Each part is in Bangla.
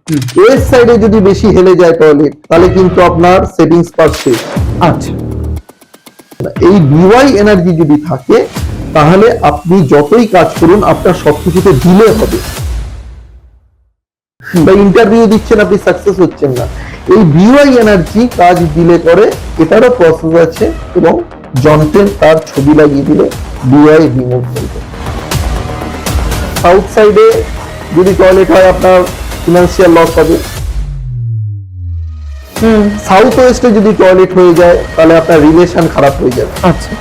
এর সাইডে যদি বেশি হেলে যায় টয়লেট, তাহলে কিন্তু আপনার সেভিংস পার শেষ। আচ্ছা, এই বিওয়াই এনার্জি যদি থাকে, তাহলে আপনি যতই কাজ করুন আপনার সবকিছুতে ডিলে হবে। বা ইন্টারভিউ দিচ্ছেন, আপনি সাকসেস হচ্ছেন না, এই বিওয়াই এনার্জি কাজ ডিলে করে। এটারও প্রসেস আছে, এবং যন্ত্রে তার ছবি লাগিয়ে দিলে বিওয়াই রিমুভ হয়ে যায়। সাউথ সাইডে যদি টয়লেট হয়, আপনার ফিনান্সিয়াল লস হবে। সাউথ ওয়েস্টে যদি টয়লেট হয়ে যায়, তাহলে আপনার রিলেশন খারাপ হয়ে যাবে। আচ্ছা,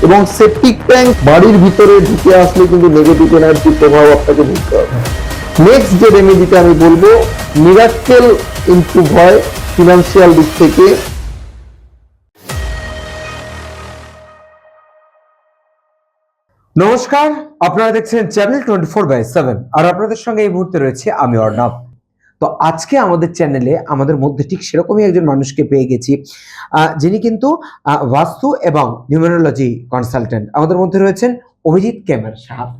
এবং সেপটিক ট্যাঙ্ক বাড়ির ভিতরে ঢুকে আসলে কিন্তু নেগেটিভ এনার্জির প্রভাব আপনাকে বুঝতে হবে। নেক্সট যে রেমেডিটা আমি বলবো, মিরাক্কেল ইমপ্রুভ হয় ফিনান্সিয়াল দিক থেকে। নমস্কার, আপনারা দেখছেন চ্যানেল 24/7, আর আপনাদের সঙ্গে এই মুহূর্তে রয়েছে আমি অর্ণব। তো আজকে আমাদের চ্যানেলে আমাদের মধ্যে ঠিক সেরকমই একজন মানুষকে পেয়ে গেছি, যিনি কিন্তু বাস্তু এবং নিউমেরোলজি কনসালটেন্ট। আমাদের মধ্যে রয়েছেন অভিজিৎ কেমার সাহাব।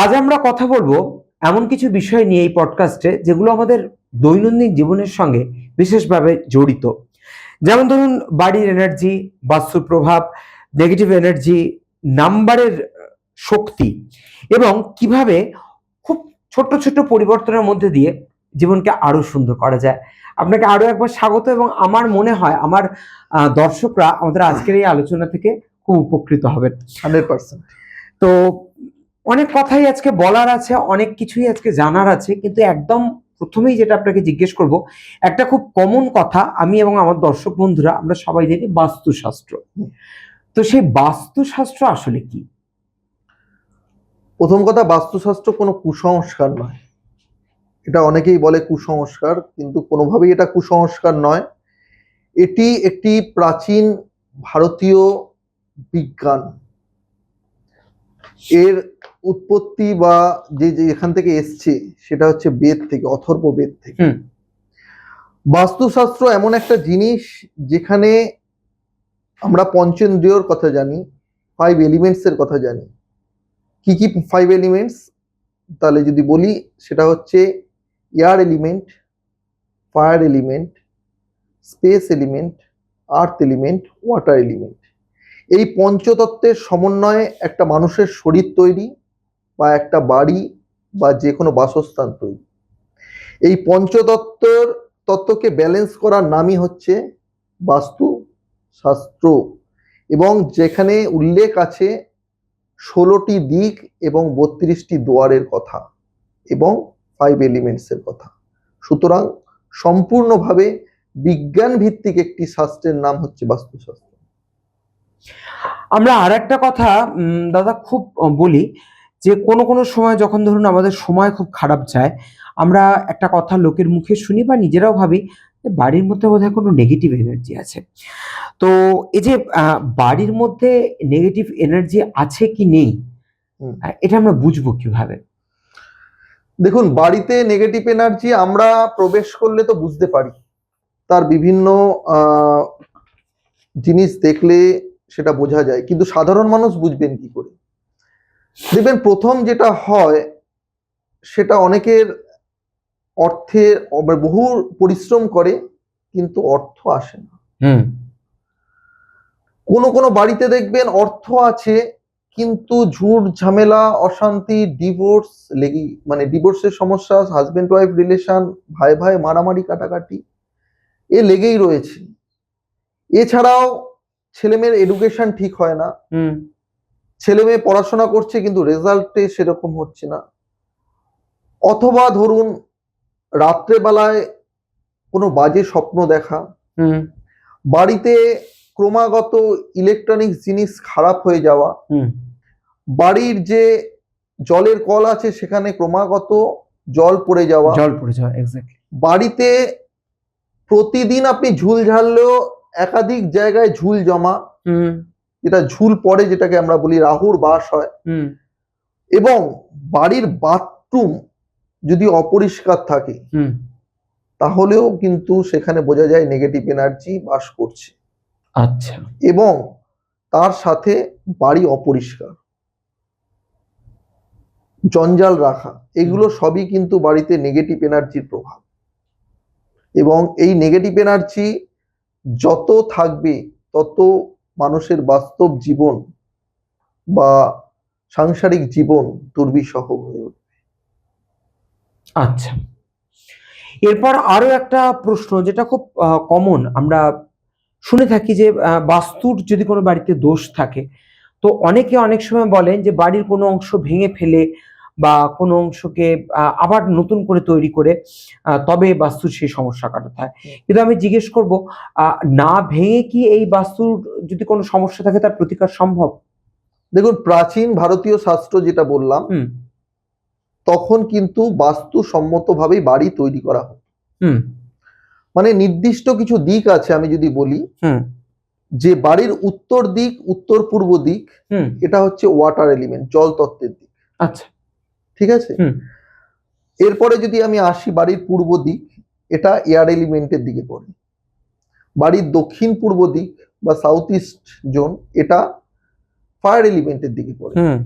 আজ আমরা কথা বলবো এমন কিছু বিষয় নিয়ে এই পডকাস্টে, যেগুলো আমাদের দৈনন্দিন জীবনের সঙ্গে বিশেষভাবে জড়িত। যেমন ধরুন, বাড়ির এনার্জি, বাস্তুর প্রভাব, নেগেটিভ এনার্জি, নাম্বারের শক্তি, এবং কিভাবে খুব ছোট্ট ছোট্ট পরিবর্তনের মধ্যে দিয়ে জীবনকে আরো সুন্দর করা যায়। আপনাকে আরো একবার স্বাগত, এবং আমার মনে হয় আমার দর্শকরা আমাদের আজকের এই আলোচনা থেকে খুব উপকৃত হবেন 100%। তো অনেক কথাই আজকে বলার আছে, অনেক কিছুই আজকে জানার আছে, কিন্তু একদম প্রথমেই যেটা আপনাকে জিজ্ঞেস করব, একটা খুব কমন কথা আমি এবং আমার দর্শক বন্ধুরা আমরা সবাই জানি, বাস্তুশাস্ত্র। তো সেই বাস্তুশাস্ত্র আসলে কি? প্রথম কথা, বাস্তুশাস্ত্র কোনো কুসংস্কার নয়। এটা অনেকেই বলে কুসংস্কার, কিন্তু কোনোভাবেই এটা কুসংস্কার নয়। এটি একটি প্রাচীন ভারতীয় বিজ্ঞান। এর উৎপত্তি বা যে এখান থেকে এসছে, সেটা হচ্ছে বেদ থেকে, অথর্ব বেদ থেকে। বাস্তুশাস্ত্র এমন একটা জিনিস যেখানে আমরা পঞ্চেন্দ্রিয়র কথা জানি, 5 এলিমেন্টস এর কথা জানি। কি কি 5 এলিমেন্টস? তাহলে যদি বলি, সেটা হচ্ছে air element, fire element, space element, earth element, water element. এই পঞ্চতত্ত্বের সমন্বয়ে একটা মানুষের শরীর তৈরি, বা একটা বাড়ি বা যে কোনো বাসস্থান তৈরি। এই তত্ত্বকে ব্যালেন্স করার নামই হচ্ছে বাস্তু শাস্ত্র। এবং যেখানে উল্লেখ আছে 16টি দিক এবং 32টি দুয়ারের কথা, এবং 5 এলিমেন্টস এর কথা। সুতরাং সম্পূর্ণভাবে বিজ্ঞান ভিত্তিক একটি শাস্ত্রের নাম হচ্ছে বাস্তুশাস্ত্র। আমরা আর একটা কথা দাদা খুব বলি, যে কোনো কোনো সময় যখন ধরুন আমাদের সময় খুব খারাপ যায়, আমরা একটা কথা লোকের মুখে শুনি বা নিজেরাও ভাবি, বাড়ির মধ্যে বোধহয় কোনো নেগেটিভ এনার্জি আছে। তো এই যে বাড়ির মধ্যে নেগেটিভ এনার্জি আছে কি নেই, এটা আমরা বুঝবো কিভাবে? দেখুন, বাড়িতে নেগেটিভ এনার্জি আমরা প্রবেশ করলে তো বুঝতে পারি। তার বিভিন্ন জিনিস দেখলে সেটা বোঝা যায়, কিন্তু সাধারণ মানুষ বুঝবেন কি করে? দেখবেন, প্রথম যেটা হয়, সেটা অনেকের অর্থের বহু পরিশ্রম করে, কিন্তু অর্থ আসে না। কোনো কোনো বাড়িতে দেখবেন অর্থ আছে, কিন্তু ঝুট ঝামেলা, অশান্তি, ডিভোর্স লেগেই, মানে ডিভোর্সের সমস্যা, হাজবেন্ড ওয়াইফ রিলেশন, ভাই ভাই মারামারি কাটাকাটি এ লেগেই রয়েছে। এছাড়াও ছেলেমেয়ের এডুকেশন ঠিক হয় না, ছেলে মেয়ে পড়াশোনা করছে কিন্তু রেজাল্টে সেরকম হচ্ছে না। অথবা ধরুন, রাত্রেবেলায় কোনো বাজে স্বপ্ন দেখা, বাড়িতে ক্রমাগত ইলেকট্রনিক্স জিনিস খারাপ হয়ে যাওয়া, বাড়ির যে জলের কল আছে সেখানে ক্রমাগত জল পড়ে যাওয়া, এক্স্যাক্টলি। বাড়িতে প্রতিদিন আপনি ঝুল ঝাড়লেও একাধিক জায়গায় ঝুল জমা, যেটা ঝুল পড়ে, যেটাকে আমরা বলি রাহুর বাস হয়। এবং বাড়ির বাথরুম যদি অপরিষ্কার থাকে, তাহলেও কিন্তু সেখানে বোঝা যায় নেগেটিভ এনার্জি বাস করছে। আচ্ছা। এবং তার সাথে বাড়ি অপরিষ্কার, জঞ্জাল রাখা, এগুলো সবই কিন্তু বাড়িতে নেগেটিভ এনার্জির প্রভাব। এবং এই নেগেটিভ এনার্জি যত থাকবে তত মানুষের বাস্তব জীবন বা সাংসারিক জীবন দুর্বিষহ হয়ে উঠবে। আচ্ছা, এরপর আরো একটা প্রশ্ন যেটা খুব কমন আমরা শুনে থাকি যে বাস্তুর যদি কোনো বাড়িতে দোষ থাকে, তো অনেকে অনেক সময় বলেন যে বাড়ির কোনো অংশ ভেঙে ফেলে বা কোনো অংশকে আবার নতুন করে তৈরি করে তবে বাস্তুর সেই সমস্যা কাটাতে হয়। কিন্তু আমি জিজ্ঞেস করব, না ভেঙে কি এই বাস্তুর যদি কোনো সমস্যা থাকে তার প্রতিকার সম্ভব? দেখুন, প্রাচীন ভারতীয় শাস্ত্র যেটা বললাম, হুম তখন কিন্তু বাস্তু সম্মতভাবেই বাড়ি তৈরি করা হতো। হুম মানে নির্দিষ্ট কিছু দিক আছে, আমি যদি বলি হুম যে বাড়ির উত্তর দিক, উত্তর পূর্ব দিক, হুম এটা হচ্ছে ওয়াটার এলিমেন্ট, জল তত্ত্বের দিক। আচ্ছা। ঠিক আছে। হুম এরপরে যদি আমি আসি বাড়ির পূর্ব দিক, এটা এয়ার এলিমেন্টের দিকে পড়ে। বাড়ির দক্ষিণ পূর্ব দিক বা সাউথ ইস্ট জোন, এটা ফায়ার এলিমেন্টের দিকে পড়ে, হুম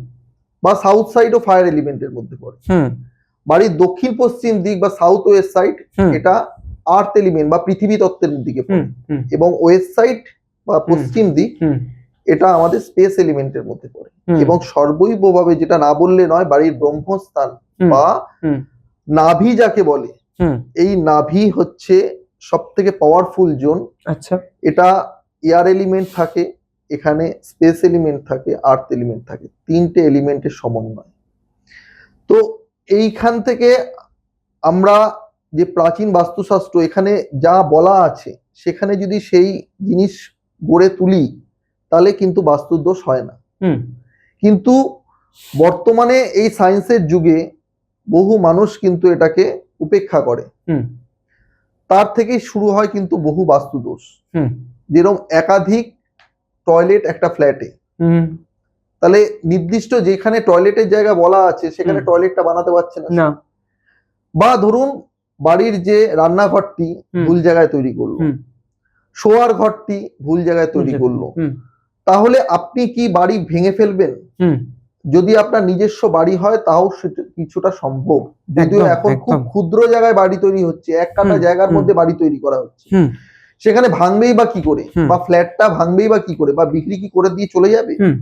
বা সাউথ সাইডও ফায়ার এলিমেন্টের মধ্যে পড়ে। হুম বাড়ির দক্ষিণ পশ্চিম দিক বা সাউথ ওয়েস্ট সাইড, হুম এটা আর্থ এলিমেন্ট বা পৃথিবী তত্ত্বের দিকে হুম পড়ে। হুম এবং ওয়েস্ট সাইড বা পশ্চিম দিক, হুম এটা আমাদের স্পেস এলিমেন্টের মধ্যে পড়ে। হুম এবং সর্বৈবভাবে, যেটা না বললে নয়, বাড়ির ব্রহ্মস্থান হুম বা হুম নাভি যাকে বলে, হুম এই নাভি হচ্ছে সব থেকে পাওয়ারফুল জোন। আচ্ছা। এটা এয়ার এলিমেন্ট থাকে, এখানে স্পেস এলিমেন্ট থাকে, আর্থ এলিমেন্ট থাকে, তিনটে এলিমেন্টের সমন্বয়। তো এইখান থেকে আমরা যে প্রাচীন বাস্তুশাস্ত্র, এখানে যা বলা আছে সেখানে যদি সেই জিনিস গড়ে তুলি, তাহলে কিন্তু বাস্তুদোষ হয় না। হুম কিন্তু বর্তমানে এই সায়েন্সের যুগে বহু মানুষ কিন্তু এটাকে উপেক্ষা করে। হুম তার থেকেই শুরু হয় কিন্তু বহু বাস্তুদোষ। হুম যেরকম একাধিক টয়লেট একটা ফ্ল্যাটে, হুম তাহলে নির্দিষ্ট যেখানে টয়লেটের জায়গা বলা আছে সেখানে টয়লেটটা বানাতে পারছে না। না। বা ধরুন বাড়ির যে রান্নাঘরটি ভুল জায়গায় তৈরি করলো, হুম শোয়ার ঘরটি ভুল জায়গায় তৈরি করলো, হুম তাহলে আপনি কি বাড়ি ভেঙে ফেলবেন? হুম যদি আপনার নিজস্ব বাড়ি হয় তাও সেটা কিছুটা সম্ভব, যদিও একদম, এখন খুব একদম। ক্ষুদ্র জায়গায় বাড়ি তৈরি হচ্ছে, এক কাঠা হুম, জায়গার হুম। মধ্যে বাড়ি তৈরি করা হচ্ছে। হুম সেখানে ভাঙবেই বা কি করে, হুম। বা ফ্ল্যাটটা ভাঙবেই বা কি করে, বা বিক্রি কি করে দিয়ে চলে যাবে? হুম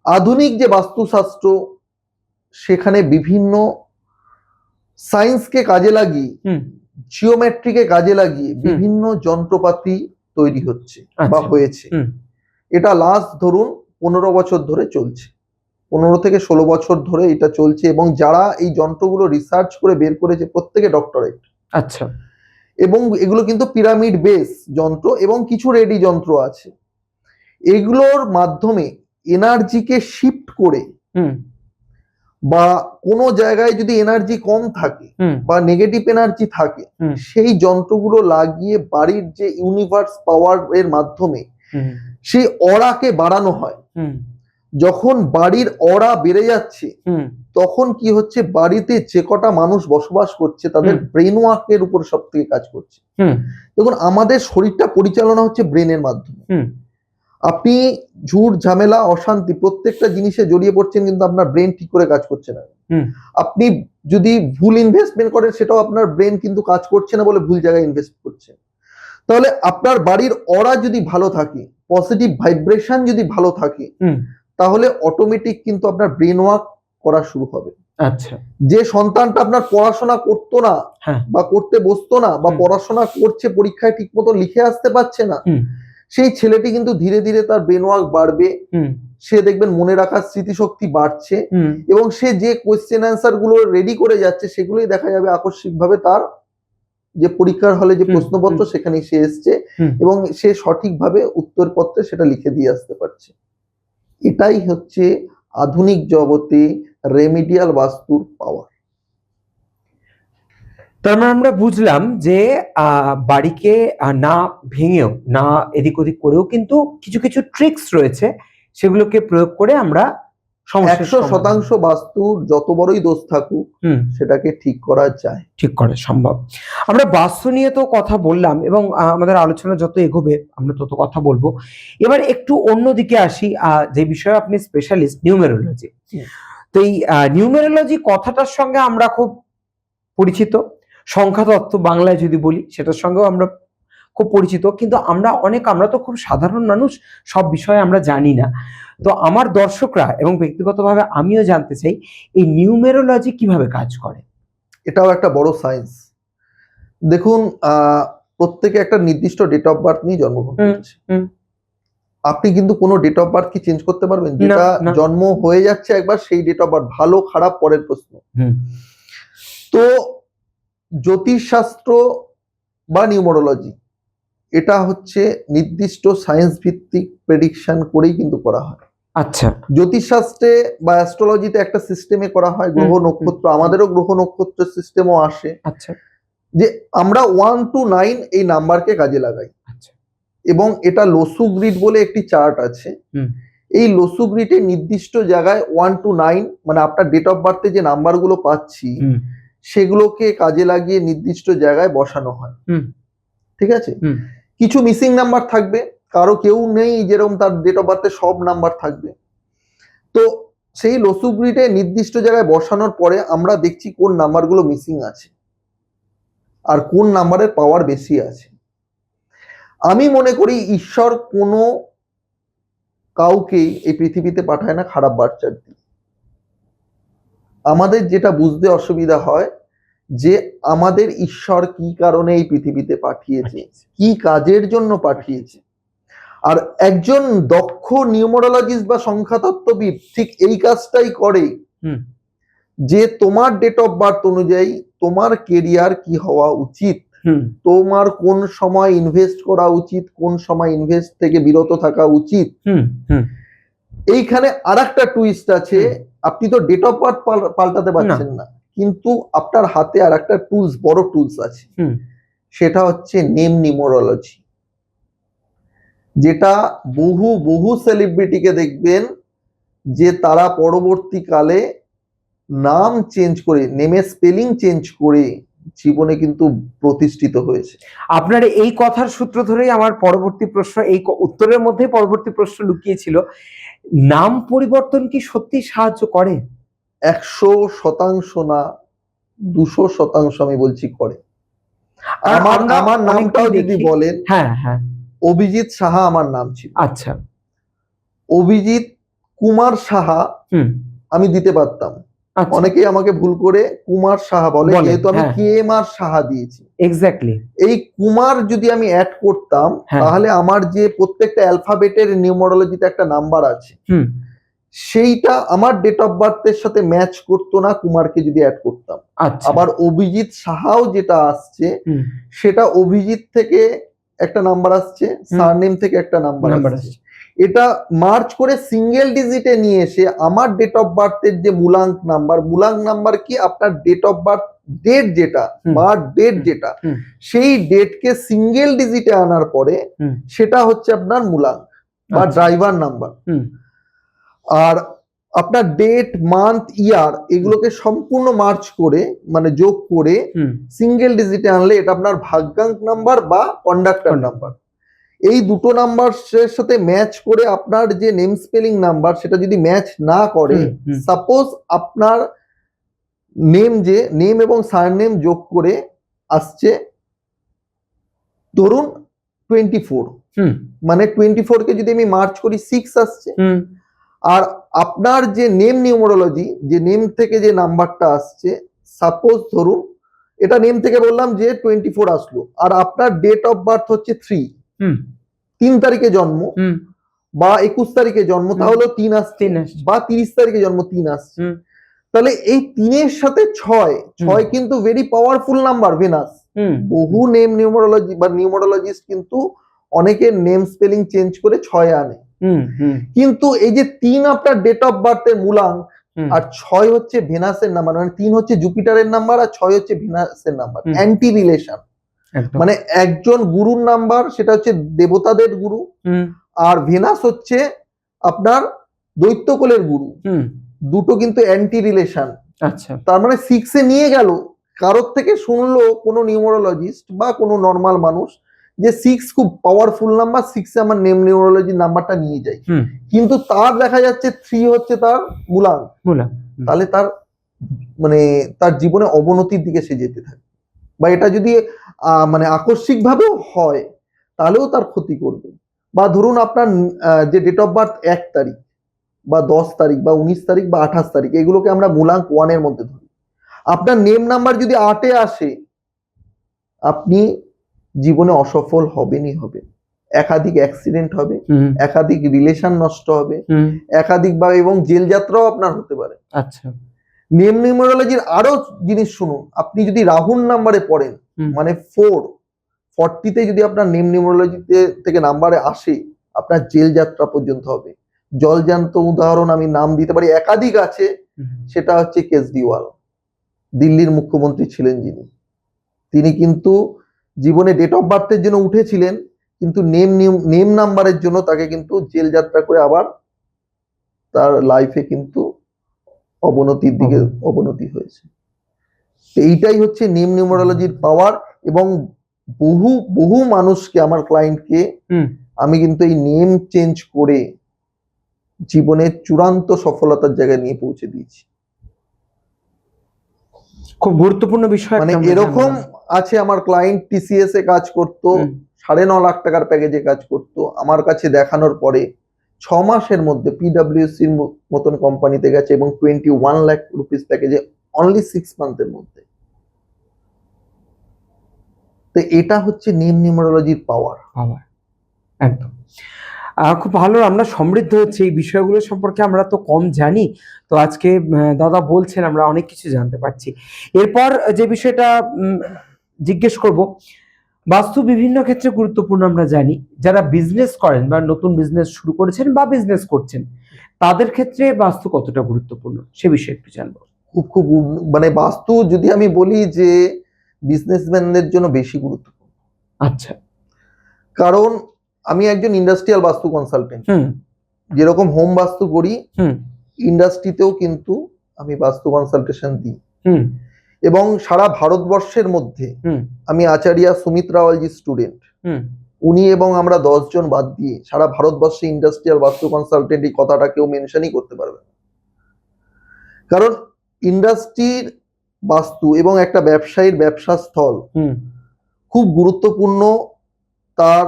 আধুনিক যে বাস্তুশাস্ত্র, সেখানে বিভিন্ন সায়েন্সকে কাজে লাগিয়ে, হুম জিওমেট্রিকে কাজে লাগিয়ে বিভিন্ন যন্ত্রপাতি তৈরি হচ্ছে বা আচ্ছা। হয়েছে। হুম এটা লাস্ট ধরুন 15 বছর ধরে চলছে, 15 থেকে 16 বছর ধরে এটা চলছে। এবং যারা এই যন্ত্রগুলো রিসার্চ করে বের করেছে প্রত্যেকে ডক্টরেট। আচ্ছা। এবং এগুলো কিন্তু পিরামিড বেস যন্ত্র, এবং কিছু রেডি যন্ত্র আছে। এগুলোর মাধ্যমে এনার্জিকে শিফট করে, হুম বা কোনো জায়গায় যদি এনার্জি কম থাকে হুম বা নেগেটিভ এনার্জি থাকে, হুম সেই যন্ত্রগুলো লাগিয়ে বাড়ির যে ইউনিভার্স পাওয়ার এর মাধ্যমে হুম সেই অরাকে বাড়ানো হয়। হুম যখন বাড়ির অরা বেড়ে যাচ্ছে, হুম তখন কি হচ্ছে, বাড়িতে যে কটা মানুষ বসবাস করছে তাদের ব্রেন ওয়ার্কের উপর সব থেকে কাজ করছে। হুম দেখুন, আমাদের শরীরটা পরিচালনা হচ্ছে ব্রেনের মাধ্যমে। হুম আপনি ঝুট ঝামেলা অশান্তি প্রত্যেকটা জিনিসে জড়িয়ে পড়ছেন, কিন্তু আপনার ব্রেন ঠিক করে কাজ করছে না। হুম আপনি যদি ভুল ইনভেস্টমেন্ট করেন, সেটাও আপনার ব্রেন কিন্তু কাজ করছে না বলে ভুল জায়গায় ইনভেস্ট করছে। তাহলে আপনার বাড়ির অরা যদি ভালো থাকে, পজিটিভ ভাইব্রেশন যদি ভালো থাকে, হুম তাহলে অটোমেটিক কিন্তু আপনার ব্রেন ওয়ার্ক করা শুরু হবে। আচ্ছা। যে সন্তানটা আপনার পড়াশোনা করতো না হ্যাঁ। বা করতে বসতো না, বা হুম। পড়াশোনা করছে পরীক্ষায় ঠিক মতো লিখে আসতে পারছে না, হুম সেই ছেলেটি কিন্তু ধীরে ধীরে তার ব্রেন ওয়ার্ক বাড়বে, হুম সে দেখবেন মনে রাখার স্মৃতিশক্তি বাড়ছে, হুম এবং সে যে কোয়েশ্চেন অ্যান্সার গুলো রেডি করে যাচ্ছে সেগুলোই দেখা যাবে আকস্মিকভাবে তার যে পরীক্ষার হলে যে হুম, প্রশ্নপত্র হুম। সেখানে সে এসছে, হুম। এবং সে সঠিকভাবে উত্তরপত্রে সেটা লিখে দিয়ে আসতে পারছে। এটাই হচ্ছে আধুনিক জগতে রেমিডিয়াল বাস্তুর পাওয়ার। তার মানে আমরা বুঝলাম যে বাড়িকে না ভেঙেও, না এদিক ওদিক করেও কিন্তু কিছু কিছু ট্রিক্স রয়েছে, সেগুলোকে প্রয়োগ করে আমরা সমস্যার 100% বাস্তুর যত বড়ই দোষ থাকুক, সেটাকে ঠিক করা যায়, ঠিক করা সম্ভব। আমরা বাস্তু নিয়ে তো কথা বললাম, এবং আমাদের আলোচনা যত এগোবে আমরা তত কথা বলবো। এবার একটু অন্যদিকে আসি, যে বিষয়ে আপনি স্পেশালিস্ট, নিউমেরোলজি। তো এই নিউমেরোলজি কথাটার সঙ্গে আমরা খুব পরিচিত। সংখ্যাতত্ত্ব বাংলায় যদি বলি সেটার সঙ্গেও আমরা খুব পরিচিত, কিন্তু আমরা তো খুব সাধারণ মানুষ, সব বিষয়ে আমরা জানি না। তো আমার দর্শকরা এবং ব্যক্তিগতভাবে আমিও জানতে চাই এই নিউমেরোলজি কিভাবে কাজ করে। এটাও একটা বড় সায়েন্স। দেখুন, প্রত্যেকে একটা নির্দিষ্ট ডেট অফ বার্থ নিয়ে জন্মগ্রহণ করেছে। আপনি কিন্তু কোনো ডেট অফ বার্থ কি চেঞ্জ করতে পারবেন? যেটা না। জন্ম হয়ে যাচ্ছে একবার, সেই ডেট অফ বার্থ, ভালো খারাপ পরের প্রশ্ন। তো জ্যোতিষশাস্ত্র বা নিউমোরোলজি এটা হচ্ছে নির্দিষ্ট সায়েন্স ভিত্তিক প্রেডিকশন করেই কিন্তু করা হয়। আচ্ছা। জ্যোতিষশাস্ত্রে বা অ্যাস্ট্রোলজিতে একটা সিস্টেমে করা হয়, গ্রহ নক্ষত্র, আমাদেরও গ্রহ নক্ষত্র সিস্টেমও আসে। আচ্ছা। যে আমরা 1 to 9 এই নাম্বারকে কাজে লাগাই। আচ্ছা। এবং এটা লসু গ্রিড বলে একটি চার্ট আছে। এই লসু গ্রিডে নির্দিষ্ট জায়গায় 1 to 9 মানে আপনার ডেট অফ বার্থে যে নাম্বারগুলো পাচ্ছি সেগুলোকে কাজে লাগিয়ে নির্দিষ্ট জায়গায় বসানো হয়। ঠিক আছে? কিছু মিসিং নাম্বার থাকবে, কারো কেউ নেই যেরকম তার ডেট অফ বার্থে সব নাম্বার থাকবে। তো সেই লসু গ্রিডে নির্দিষ্ট জায়গায় বসানোর পরে আমরা দেখছি কোন নাম্বারগুলো মিসিং আছে আর কোন নাম্বারের পাওয়ার বেশি আছে। আমি মনে করি ঈশ্বর কোনো কাউকেই এই পৃথিবীতে পাঠায় না খারাপ বাচ্চার দিয়ে। আমাদের যেটা বুঝতে অসুবিধা হয় যে আমাদের ঈশ্বর কি কারণে এই পৃথিবীতে পাঠিয়েছে, কি কাজের জন্য পাঠিয়েছে। আর একজন দক্ষ নিউমোরোলজিস্ট বা সংখ্যাতত্ত্ববিদ ঠিক এই কাজটাই করে, যে তোমার ডেট অফ বার্থ অনুযায়ী তোমার কেরিয়ার কি হওয়া উচিত, তোমার কোন সময় ইনভেস্ট করা উচিত, কোন সময় ইনভেস্ট থেকে বিরত থাকা উচিত। এইখানে আরেকটা টুইস্ট আছে, আপনি তো ডেট অফ বার্থ পাল্টাতে পারছেন না, কিন্তু আপনার হাতে আরেকটা টুলস, বড় টুলস আছে, সেটা হচ্ছে নেম নিউমোরোলজি। যেটা বহু সেলিব্রিটিকে দেখবেন যে তারা পরবর্তীকালে নাম চেঞ্জ করে, নেমের স্পেলিং চেঞ্জ করে জীবনে কিন্তু প্রতিষ্ঠিত হয়েছে। আপনার এই কথার সূত্র ধরেই আমার পরবর্তী প্রশ্ন, এই উত্তরের মধ্যে পরবর্তী প্রশ্ন লুকিয়েছিল, নাম পরিবর্তন কি সত্যি সাহায্য করে? 100% না, 200% আমি বলছি করে। আমার নামটাও যদি বলেন, অভিজিৎ সাহা আমার নাম ছিল। আচ্ছা। অভিজিৎ কুমার সাহা আমি দিতে পারতাম। অনেকেই আমাকে ভুল করে কুমার সাহা বলে, যেহেতু আমি KMR সাহা দিয়েছি। এক্স্যাক্টলি। এই কুমার যদি আমি অ্যাড করতাম তাহলে আমার যে প্রত্যেকটা অ্যালফাবেটের নিউমোরোলজিতে একটা নাম্বার আছে, সেইটা আমার ডেট অফ বার্থের সাথে ম্যাচ করতো না কুমারকে যদি অ্যাড করতাম। আবার অভিজিৎ সাহাও যেটা আসছে সেটা অভিজিৎ থেকে একটা নাম্বার আসছে, সারনেম থেকে একটা নাম্বার আসছে। এটা মার্চ করে সিঙ্গেল ডিজিটে নিয়ে এসে আমার ডেট অফ বার্থের যে মূলাঙ্ক নাম্বার কি আপনার ডেট অফ বার্থ ডেট যেটা, বার্থ ডেট যেটা, সেই ডেটকে সিঙ্গেল ডিজিটে আনার পরে সেটা হচ্ছে আপনার মূলাঙ্ক বা ড্রাইভার নাম্বার। আর আপনার ডেট, মান্থ, ইয়ার এগুলোকে সম্পূর্ণ মার্চ করে মানে যোগ করে সিঙ্গেল ডিজিটে আনলে এটা আপনার ভাগ্যাঙ্ক নাম্বার বা কন্ডাক্টর নাম্বার। এই দুটো নাম্বারের সাথে ম্যাচ করে আপনার যে নেম স্পেলিং নাম্বার সেটা যদি ম্যাচ না করে, সাপোজ আপনার নেম এবং সারনেম যোগ করে আসছে ধরুন 24, মানে 24 কে যদি আমি মার্চ করি 6 আসছে। আর আপনার যে নেম নিউমোরোলজি, যে নেম থেকে যে নাম্বারটা আসছে, সাপোজ ধরুন এটা নেম থেকে বললাম যে 24 আসলো, আর আপনার ডেট অফ বার্থ হচ্ছে 3 তারিখে জন্ম বা 21 তারিখে জন্ম, তাহলে 3 আসছে, বা 30 তারিখে জন্ম 3 আসছে। তাহলে এই 3-এর সাথে 6 কিন্তু ভেরি পাওয়ারফুল নাম্বার ভেনাস। বহু নেম নিউমোরোলজি বা নিউমোরোলজিস্ট কিন্তু অনেকের নেম স্পেলিং চেঞ্জ করে 6 আনে, কিন্তু এই যে 3 আপনার ডেট অফ বার্থের মূলাঙ্ক আর 6 হচ্ছে ভেনাসের নাম্বার, মানে 3 হচ্ছে জুপিটারের নাম্বার আর 6 হচ্ছে ভেনাসের নাম্বার, অ্যান্টি রিলেশন। মানে একজন গুরুর নাম্বার, সেটা হচ্ছে দেবতাদের গুরু, আর ভেনাস হচ্ছে আপনার দৈত্যকুলের গুরু, দুটো কিন্তু অ্যান্টি রিলেশন। আচ্ছা, তার মানে 6-এ নিয়ে গেল, কারোর থেকে শুনলো কোনো নিউমোরোলজিস্ট বা কোনো নর্মাল মানুষ যে 6 খুব পাওয়ারফুল নাম্বার, 6-এ আমার নেম নিউমোরোলজি নাম্বারটা নিয়ে যাই, কিন্তু তার দেখা যাচ্ছে 3 হচ্ছে তার মূলাঙ্ক, তাহলে তার মানে তার জীবনে অবনতির দিকে সে যেতে থাকে। বা এটা যদি মানে আকস্মিক ভাবেও হয় তাহলেও তার ক্ষতি করবে। বা ধরুন আপনার যে ডেট অফ বার্থ 1 তারিখ বা 10 তারিখ বা 19 তারিখ বা 28 তারিখ, এগুলোকে আমরা মূলাঙ্ক 1 এর মধ্যে ধরি। আপনার নেম নাম্বার যদি 8 এ আসে, আপনি জীবনে অসফল হবেনই হবেন। একাধিক অ্যাক্সিডেন্ট হবে, একাধিক রিলেশন নষ্ট হবে, একাধিক বা এবং জেল যাত্রাও আপনার হতে পারে। আচ্ছা, নেম নিউমারোলজির আরো জিনিস শুনুন, আপনি যদি রাহুল নাম্বারে পড়েন, মানে 40তে যদি আপনার নেম নিউমারোলজিতে থেকে নাম্বারে আসে, আপনার জেল যাত্রা পর্যন্ত হবে। জলজান্ত উদাহরণ আমি নাম দিতে পারি, একাধিক আছে। সেটা হচ্ছে কেজরিওয়াল, দিল্লির মুখ্যমন্ত্রী ছিলেন যিনি। তিনি কিন্তু জীবনে ডেট অফ বার্থের জন্য উঠেছিলেন, কিন্তু নেম নাম্বারের জন্য তাকে কিন্তু জেল যাত্রা করে আবার তার লাইফে কিন্তু অবনতির দিকে অবনতি হয়েছে। এইটাই হচ্ছে নেম নিউমারোলজির পাওয়ার। এবং বহু বহু মানুষকে, আমার ক্লায়েন্টকে আমি কিন্তু এই নেম চেঞ্জ করে জীবনের চূড়ান্ত সফলতার জায়গায় নিয়ে পৌঁছে দিয়েছি। খুব গুরুত্বপূর্ণ বিষয়। মানে এরকম আছে, আমার ক্লায়েন্ট টিসিএস এ কাজ করতো, 9.5 লাখ টাকার প্যাকেজে কাজ করতো, আমার কাছে দেখানোর পরে 6 মাসের মধ্যে পিডব্লিউসির মতন কোম্পানিতে গেছে এবং 21 লাখ রুপিস প্যাকেজে অনলি 6 মান্থের মধ্যে। তো এটা হচ্ছে নেম নিউমারোলজির পাওয়ার। একদম খুব ভালো, আমরা সমৃদ্ধ হচ্ছে এই বিষয়গুলো সম্পর্কে। আমরা তো কম জানি, তো আজকে দাদা বলছেন আমরা অনেক কিছু জানতে পারছি। এরপর যে বিষয়টা জিজ্ঞেস করব, বাস্তু বিভিন্ন ক্ষেত্রে গুরুত্বপূর্ণ আমরা জানি। যারা বিজনেস করেন বা নতুন বিজনেস শুরু করেছেন বা বিজনেস করছেন, তাদের ক্ষেত্রে বাস্তু কতটা গুরুত্বপূর্ণ সে বিষয়ে একটু জানবো। খুব খুব মানে বাস্তু যদি আমি বলি যে বিজনেসম্যানদের জন্য বেশি গুরুত্বপূর্ণ। আচ্ছা, কারণ আমি একজন ইন্ডাস্ট্রিয়াল বাস্তু কনসালটেন্ট। যেরকম হোম বাস্তু করি, ইন্ডাস্ট্রিতেও কিন্তু আমি বাস্তু কনসালটেশন দিই। এবং সারা ভারতবর্ষের মধ্যে আমি আচার্য সুমিত রাওয়ালজি স্টুডেন্ট, উনি এবং আমরা 10 জন বাদ দিয়ে সারা ভারতবর্ষে ইন্ডাস্ট্রিয়াল বাস্তু কনসালটেন্ট, এই কথাটা কেউ মেনশনই করতে পারবে না। কারণ ইন্ডাস্ট্রির বাস্তু এবং একটা ব্যবসায়ীর ব্যবসা স্থল খুব গুরুত্বপূর্ণ। তার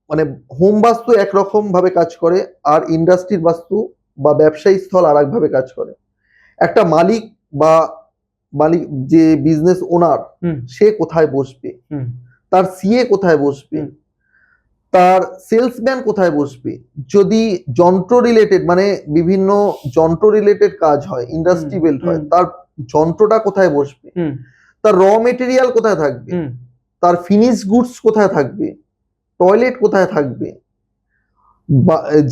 মানে হোম বাস্তু একরকম ভাবে কাজ করে, আর ইন্ডাস্ট্রির বাস্তু বা ব্যবসায়ী স্থল আর এক ভাবে কাজ করে। একটা মালিক বা মালিক যে বিজনেস ওনার, সে কোথায় বসবে, তার সিএ কোথায় বসবে, তার সেলসম্যান কোথায় বসবে, যদি যন্ত্র রিলেটেড মানে বিভিন্ন যন্ত্র রিলেটেড কাজ হয়, ইন্ডাস্ট্রি বেল্ট হয়, তার যন্ত্রটা কোথায় বসবে, তার র মেটেরিয়াল কোথায় থাকবে, তার ফিনিশ গুডস কোথায় থাকবে, টয়লেট কোথায় থাকবে,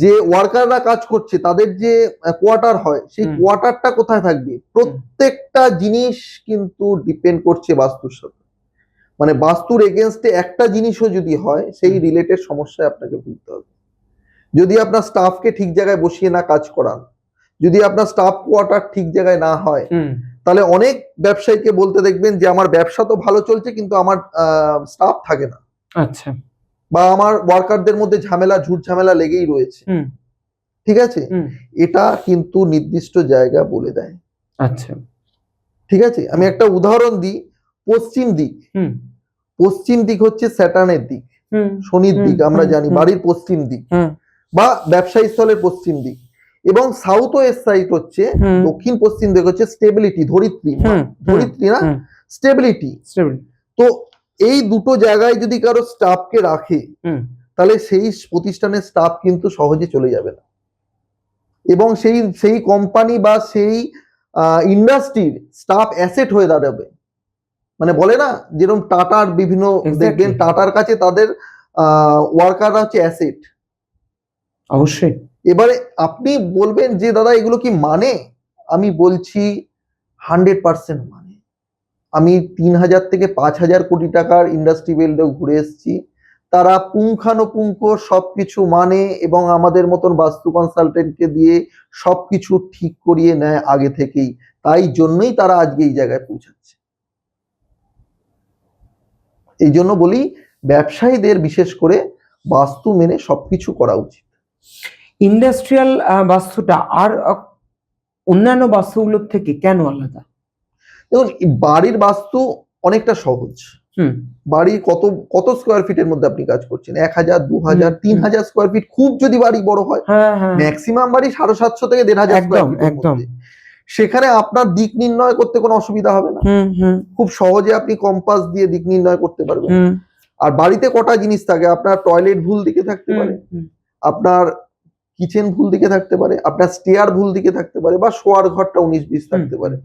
যে ওয়ার্কাররা কাজ করছে তাদের যে কোয়ার্টার হয় সেই কোয়ার্টারটা কোথায় থাকবে, প্রত্যেকটা জিনিস কিন্তু ডিপেন্ড করছে বাস্তুর সাথে। মানে বাস্তুর এগেনস্টে একটা জিনিসও যদি হয়, সেই রিলেটেড সমস্যায় আপনাকে ভুগতে হবে। যদি আপনার স্টাফকে ঠিক জায়গায় বসিয়ে না কাজ করান, যদি আপনার স্টাফ কোয়ার্টার ঠিক জায়গায় না হয়, তাহলে অনেক ব্যবসায়ীকে বলতে দেখবেন যে আমার ব্যবসা তো ভালো চলছে কিন্তু আমার স্টাফ থাকে না। আচ্ছা, বা আমার ওয়ার্কারদের মধ্যে ঝামেলা ঝুট ঝামেলা লেগেই রয়েছে। ঠিক আছে, এটা কিন্তু নির্দিষ্ট জায়গা বলে দেয়। আচ্ছা, ঠিক আছে, আমি একটা উদাহরণ দিই। পশ্চিম দিক, পশ্চিম দিক হচ্ছে স্যাটার্নের দিক, শনির দিক, আমরা জানি বাড়ির পশ্চিম দিক বা ব্যবসায়ী স্থলের পশ্চিম দিক। এবং সাউথ ওয়েস্ট সাইড হচ্ছে দক্ষিণ পশ্চিম দিক হচ্ছে স্টেবিলিটি, ধরিত্রী, ধরিত্রী না, স্টেবিলিটি। তো এই দুটো জায়গায় যদি কারো স্টাফকে রাখে, তাহলে সেই প্রতিষ্ঠানের স্টাফ কিন্তু সহজে চলে যাবে না, এবং সেই কোম্পানি বা সেই ইন্ডাস্ট্রির স্টাফ অ্যাসেট হয়ে দাঁড়াবে। মানে বলে না, যেরকম টাটার বিভিন্ন দেখবেন টাটার কাছে তাদের ওয়ার্কাররা হচ্ছে অ্যাসেট। অবশ্যই। এবারে আপনি বলবেন যে দাদা এগুলো কি মানে, আমি বলছি 100% মানে। আমি 3,000 থেকে 5,000 কোটি টাকার ইন্ডাস্ট্রি বেল্ডে ঘুরে এসেছি, তারা পুঙ্খানুপুঙ্খ সবকিছু মানে এবং আমাদের মতন বাস্তু কনসালটেন্টকে দিয়ে সবকিছু ঠিক করিয়ে নেয় আগে থেকেই। তাই জন্যই তারা আজকে এই জায়গায় পৌঁছাচ্ছে। এই জন্য বলি ব্যবসায়ীদের বিশেষ করে বাস্তু মেনে সবকিছু করা উচিত। ইন্ডাস্ট্রিয়াল বাস্তুটা আর অন্যান্য বাস্তুগুলোর থেকে কেন আলাদা? দেখুন, বাড়ির বাস্তু অনেকটা সহজ। হুম বাড়ি কত কত স্কোয়ার ফিটের মধ্যে আপনি কাজ করছেন? 1000, 2000, 3000 স্কোয়ার ফিট, খুব যদি বাড়ি বড় হয়। হ্যাঁ হ্যাঁ ম্যাক্সিমাম বাড়ি 750 থেকে 1500 স্কোয়ার একদম ফিটের একদম মধ্যে। সেখানে আপনার দিক নির্ণয় করতে কোনো অসুবিধা হবে না। হুম হুম খুব সহজে আপনি কম্পাস দিয়ে দিক নির্ণয় করতে পারবেন। হুম আর বাড়িতে কটা জিনিস থাকে, আপনার টয়লেট ভুল দিকে থাকতে পারে, আপনার কিচেন ভুল দিকে থাকতে পারে, আপনার স্টেয়ার ভুল দিকে থাকতে পারে, বা শোয়ার ঘরটা 19-20 থাকতে পারে।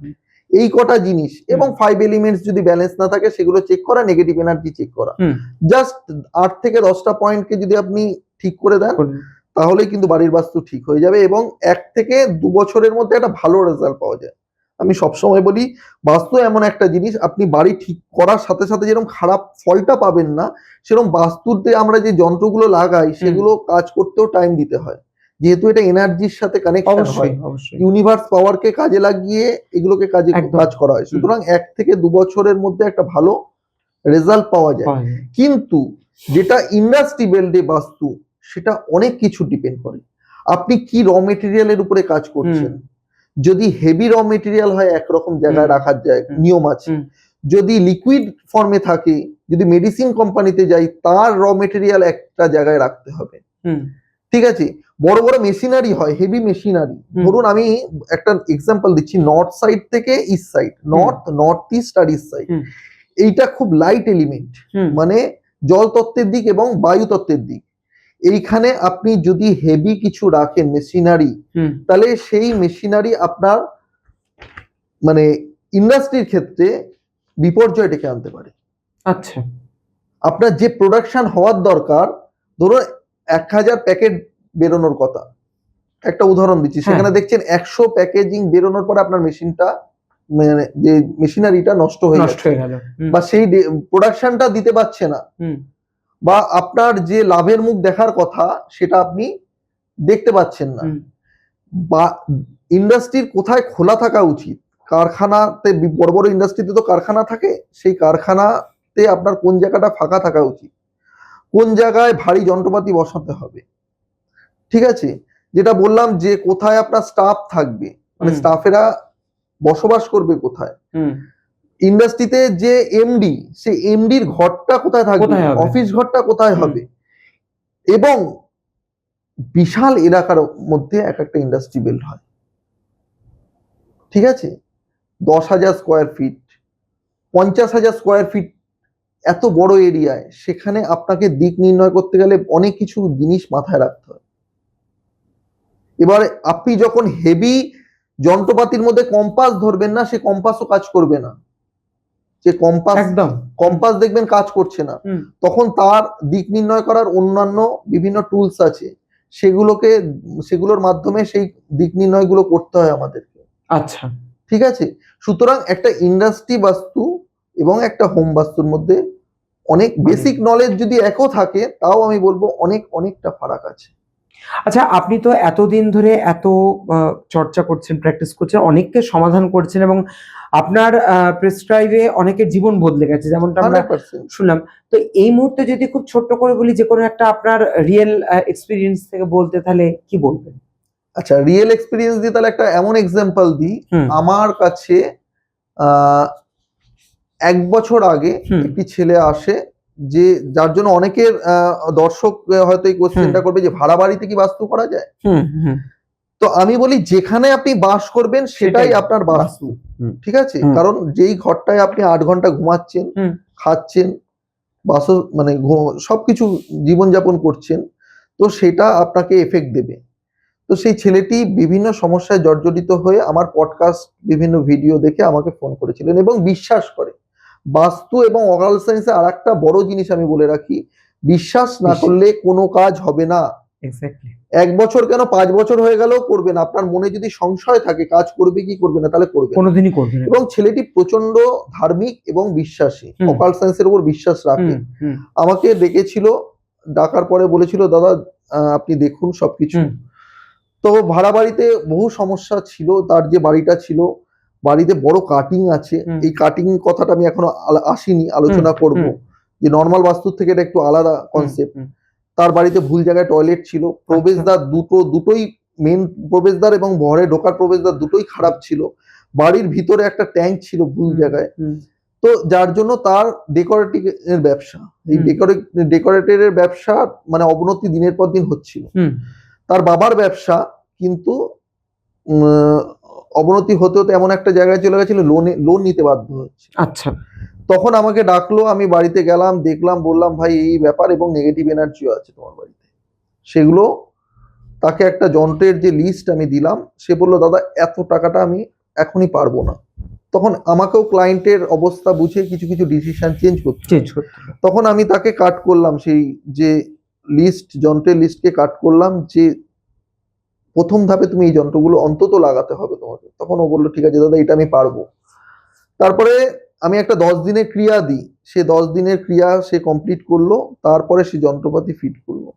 এই কটা জিনিস এবং 5 এলিমেন্টস যদি ব্যালেন্স না থাকে সেগুলো চেক করা, নেগেটিভ এনার্জি চেক করা। জাস্ট 8 থেকে 10টা পয়েন্টকে যদি আপনি ঠিক করে দেন তাহলেই কিন্তু বাড়ির বাস্তু ঠিক হয়ে যাবে এবং 1 থেকে 2 বছরের মধ্যে একটা ভালো রেজাল্ট পাওয়া যায়। আমি সবসময় বলি বাস্তু এমন একটা জিনিস, আপনি বাড়ি ঠিক করার সাথে সাথে যেরকম খারাপ ফলটা পাবেন না, সেরকম বাস্তুতে আমরা যে যন্ত্রগুলো লাগাই সেগুলো কাজ করতেও টাইম দিতে হয়, যেহেতু এটা এনার্জির সাথে কানেকশন হয়। অবশ্যই অবশ্যই ইউনিভার্স পাওয়ারকে কাজে লাগিয়ে এগুলোকে একদম। কাজ করা হয়। সুতরাং 1 থেকে 2 বছরের মধ্যে একটা ভালো রেজাল্ট পাওয়া যায়। কিন্তু যেটা ইন্ডাস্ট্রি বেল্ডে বাস্তু, সেটা অনেক কিছু ডিপেন্ড করে। আপনি কি র মেটেরিয়ালের উপরে কাজ করছেন। যদি হেভি র মেটেরিয়াল হয় একরকম জায়গায় রাখার নিয়ম আছে। যদি লিকুইড ফর্মে থাকে, যদি মেডিসিন কোম্পানিতে যাই, তার র মেটেরিয়াল একটা জায়গায় রাখতে হবে। ঠিক আছে, বড় বড় মেশিনারি হয়, হেভি মেশিনারি। ধরুন আমি একটা এক্সাম্পল দিচ্ছি, নর্থ সাইড থেকে ইস্ট সাইড, নর্থ ইস্ট আর ইস্ট সাইড, এইটা খুব লাইট এলিমেন্ট, মানে জল তত্ত্বের দিক এবং বায়ু তত্ত্বের দিক। এইখানে আপনি যদি হেভি কিছু রাখেন মেশিনারি, তাহলে সেই মেশিনারি আপনার মানে ইন্ডাস্ট্রির ক্ষেত্রে বিপর্যয় ডেকে আনতে পারে। আচ্ছা, আপনার যে প্রোডাকশন হওয়ার দরকার, ধরুন 1000 প্যাকেট বেরোনোর কথা, একটা উদাহরণ দিচ্ছি, সেখানে দেখছেন 100 প্যাকেজিং বেরোনোর পরে আপনার মেশিনটা মানে যে মেশিনারিটা নষ্ট হয়ে গেল, বা সেই প্রোডাকশনটা দিতে পারছে না, বা আপনার যে লাভের মুখ দেখার কথা সেটা আপনি দেখতে পাচ্ছেন না। বা ইন্ডাস্ট্রির কোথায় খোলা থাকা উচিত, কারখানাতে, বড় বড় ইন্ডাস্ট্রিতে তো কারখানা থাকে, সেই কারখানাতে আপনার কোন জায়গাটা ফাঁকা থাকা উচিত, কোন জায়গায় ভারী যন্ত্রপাতি বসাতে হবে। ঠিক আছে, যেটা বললাম যে কোথায় আপনার স্টাফ থাকবে, মানে স্টাফেরা বসবাস করবে কোথায়। ইন্ডাস্ট্রিতে যে এমডি, সে এমডির ঘরটা কোথায় থাকবে, অফিস ঘরটা কোথায় হবে, এবং বিশাল এলাকার মধ্যে একটা ইন্ডাস্ট্রি বিল্ড হয়। ঠিক আছে, 10,000 স্কোয়ার ফিট, 50,000 স্কোয়ার ফিট, এত বড় এরিয়ায়, সেখানে আপনাকে দিক নির্ণয় করতে গেলে অনেক কিছু জিনিস মাথায় রাখতে হয়। এবারে আপনি যখন হেভি যন্ত্রপাতির মধ্যে কম্পাস ধরবেন না, সে কম্পাসও কাজ করবে না। যে কম্পাস দেখবেন কাজ করছে না, তখন তার দিক নির্ণয় করার অন্যান্য বিভিন্ন টুলস আছে, সেগুলোর মাধ্যমে সেই দিক নির্ণয়গুলো করতে হয় আমাদেরকে। আচ্ছা, ঠিক আছে, সুতরাং একটা ইন্ডাস্ট্রি বাস্তু এবং একটা হোম বাস্তুর মধ্যে অনেক বেসিক নলেজ যদি একও থাকে, তাও আমি বলবো অনেকটা ফারাক আছে। আচ্ছা, আপনি তো এতদিন ধরে এত চর্চা করছেন, প্র্যাকটিস করছেন, অনেককে সমাধান করছেন এবং আপনার প্রেসক্রাইবে অনেকের জীবন বদলে গেছে, যেমনটা আমরা শুনলাম। তো এই মুহূর্তে যদি খুব ছোট্ট করে বলি, যে কোনো একটা আপনার রিয়েল এক্সপিরিয়েন্স থেকে বলতে, তাহলে কি বলবেন? আচ্ছা, রিয়েল এক্সপিরিয়েন্স দিয়ে তাহলে একটা এমন এক্সাম্পল দিই। আমার কাছে 1 বছর আগে একটি ছেলে আসে, যে যার জন্য অনেকের দর্শক হয়তো এই কোশ্চেনটা করবে যে ভাড়া বাড়িতে কি বাস্তু করা যায়। তো আমি বলি, যেখানে আপনি বাস করবেন সেটাই আপনার বাস্তু। ঠিক আছে, কারণ যেই ঘরটায় আপনি 8 ঘন্টা ঘুমাচ্ছেন, খাচ্ছেন, মানে সবকিছু জীবনযাপন করছেন, তো সেটা আপনাকে এফেক্ট দেবে। তো সেই ছেলেটি বিভিন্ন সমস্যায় জর্জরিত হয়ে আমার পডকাস্ট, বিভিন্ন ভিডিও দেখে আমাকে ফোন করেছিলেন এবং বিশ্বাস করে। বাস্তু এবং অকাল্ট সায়েন্সে আর একটা বড় জিনিস আমি বলে রাখি, বিশ্বাস না করলে কোনো কাজ হবে না। 1 বছর কেন, 5 বছর হয়ে গেলেও করবেন। আপনার মনে যদি সংশয় থাকে কাজ করবে কি করবে না, তাহলে করবে কোনোদিনই করবে না। এবং ছেলেটি প্রচন্ড ধার্মিক এবং বিশ্বাসী, অকাল্ট সায়েন্সের উপর বিশ্বাস রাখে। আমাকে ডেকেছিল, ডাকার পরে বলেছিল, দাদা আপনি দেখুন সবকিছু। তো ভাড়া বাড়িতে বহু সমস্যা ছিল। তার যে বাড়িটা ছিল, বাড়িতে বড় কাটিং আছে। এই কাটিং কথাটা আমি এখনো আসিনি, আলোচনা করব যে নর্মাল বাস্তুর থেকে এটা একটু আলাদা কনসেপ্ট। তার বাড়িতে ভুল জায়গায় টয়লেট ছিল, প্রবেশদ্বার দুটোই মেন প্রবেশদ্বার এবং ঘরে ঢোকার প্রবেশদ্বার দুটোই খারাপ ছিল। বাড়ির ভিতরে একটা ট্যাঙ্ক ছিল ভুল জায়গায়। তো যার জন্য তার ডেকোরেটিভ এর ব্যবসা, এই ডেকোরেটরের ব্যবসা মানে অবনতি দিনের পর দিন হচ্ছিল। তার বাবার ব্যবসা কিন্তু অবনতি হতে হতে এমন একটা জায়গায় চলে গেছিল, লোন নিতে বাধ্য হচ্ছে। আচ্ছা, তখন আমাকে ডাকলো, আমি বাড়িতে গেলাম, দেখলাম, বললাম ভাই এই ব্যাপার এবং নেগেটিভ এনার্জিও আছে তোমার বাড়িতে। সেগুলো তাকে একটা যন্ত্রের যে লিস্ট আমি দিলাম, সে বললো দাদা এত টাকাটা আমি এখনই পারবো না। তখন আমাকেও ক্লায়েন্টের অবস্থা বুঝে কিছু কিছু ডিসিশন চেঞ্জ করতে। তখন আমি তাকে কাট করলাম, সেই যে লিস্ট, যন্ত্রের লিস্টকে কাট করলাম, যে প্রথম ধাপে তুমি এই যন্ত্রগুলো অন্তত লাগাতে হবে তোমাকে। তখন ও বললো ঠিক আছে দাদা, এটা আমি পারবো। তারপরে আমি একটা 10 দিনের ক্রিয়া দিই, সে 10 দিনের ক্রিয়া সে কমপ্লিট করলো, তারপরে সে যন্ত্রপাতি ফিট করলো।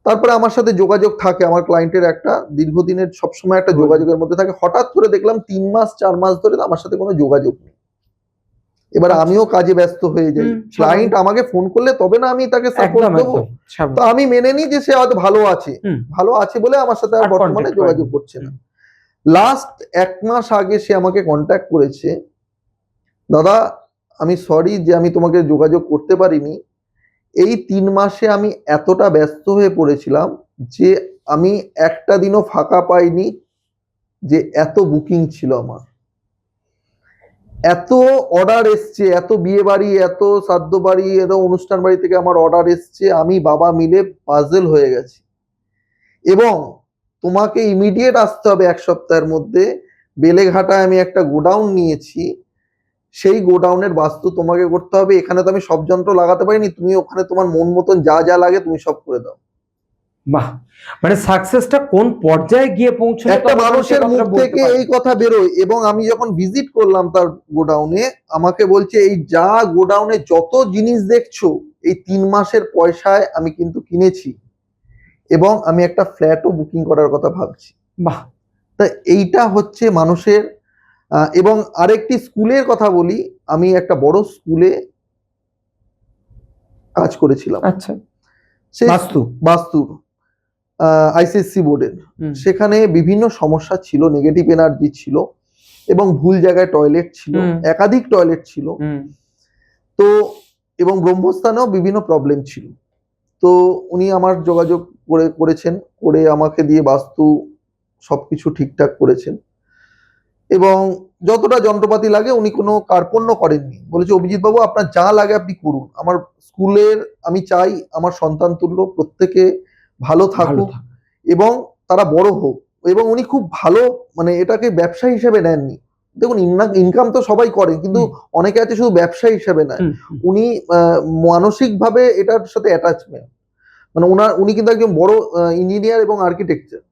তারপরে আমার সাথে যোগাযোগ থাকে, আমার ক্লায়েন্টের একটা দীর্ঘদিনের সবসময় একটা যোগাযোগের মধ্যে থাকে। হঠাৎ করে দেখলাম 3 মাস 4 মাস ধরে আমার সাথে কোনো যোগাযোগ নেই। এবার আমিও কাজে ব্যস্ত হয়ে যাই, ক্লায়েন্ট আমাকে ফোন করলে তবে না আমি তাকে সাপোর্ট দেবো। তো আমি মেনে নিই যে সে হয়তো ভালো আছে বলে আমার সাথে আর বর্তমানে যোগাযোগ করছে না। লাস্ট 1 মাস আগে সে আমাকে কন্ট্যাক্ট করেছে, দাদা আমি সরি যে আমি তোমাকে যোগাযোগ করতে পারিনি, এই 3 মাসে আমি এতটা ব্যস্ত হয়ে পড়েছিলাম যে আমি একটা দিনও ফাঁকা পাইনি, যে এত বুকিং ছিল আমার, এত অর্ডার এসছে, এত বিয়ে বাড়ি, এত শ্রাদ্ধ বাড়ি, এত অনুষ্ঠান বাড়ি থেকে আমার অর্ডার এসছে, আমি বাবা মিলে পাজল হয়ে গেছি এবং তোমাকে ইমিডিয়েট আসতে হবে 1 সপ্তাহের মধ্যে। বেলেঘাটায় আমি একটা গোডাউন নিয়েছি, সেই গোডাউনের বাস্তু তোমাকে করতে হবে। এখানে তো আমি সব যন্ত্র লাগাতে পারিনি, তুমি ওখানে তোমার মন মতন যা যা লাগে তুমি সব করে দাও। বাহ, মানে সাকসেসটা কোন পর্যায়ে গিয়ে পৌঁছলো একটা মানুষের মুখ থেকে এই কথা বেরোয়। এবং আমি যখন ভিজিট করলাম তার গোডাউনে, আমাকে বলছে এই যা গোডাউনে যত জিনিস দেখছো এই 3 মাসের পয়সায় আমি কিন্তু কিনেছি এবং আমি একটা ফ্ল্যাটও বুকিং করার কথা ভাবছি। বাহ, তা এইটা হচ্ছে মানুষের। এবং আরেকটি স্কুলের কথা বলি, আমি একটা বড় স্কুলে কাজ করেছিলাম। আচ্ছা, সেই বাস্তুর আইসিএসসি বোর্ডের, সেখানে বিভিন্ন সমস্যা ছিল, নেগেটিভ এনার্জি ছিল এবং ভুল জায়গায় টয়লেট ছিল, একাধিক টয়লেট ছিল। তো এবং ব্রহ্মস্থানেও বিভিন্ন প্রবলেম ছিল। তো উনি আমার যোগাযোগ করেছেন, করে আমাকে দিয়ে বাস্তু সবকিছু ঠিকঠাক করেছেন এবং যতটা যন্ত্রপাতি লাগে উনি কোনো কার্পণ্য করেননি। বলেছে অভিজিৎ বাবু আপনার যা লাগে আপনি করুন, আমার স্কুলের আমি চাই আমার সন্তান তুল্য প্রত্যেকে ভালো থাকুক এবং তারা বড় হোক। এবং উনি খুব ভালো, মানে এটাকে ব্যবসা হিসেবে নেননি। দেখুন ইনকাম তো সবাই করে, কিন্তু অনেকে আছে শুধু ব্যবসা হিসেবে নেয়। উনি মানসিকভাবে এটার সাথে অ্যাটাচমেন্ট, মানে উনি কিন্তু একজন বড় ইঞ্জিনিয়ার এবং আর্কিটেকচার।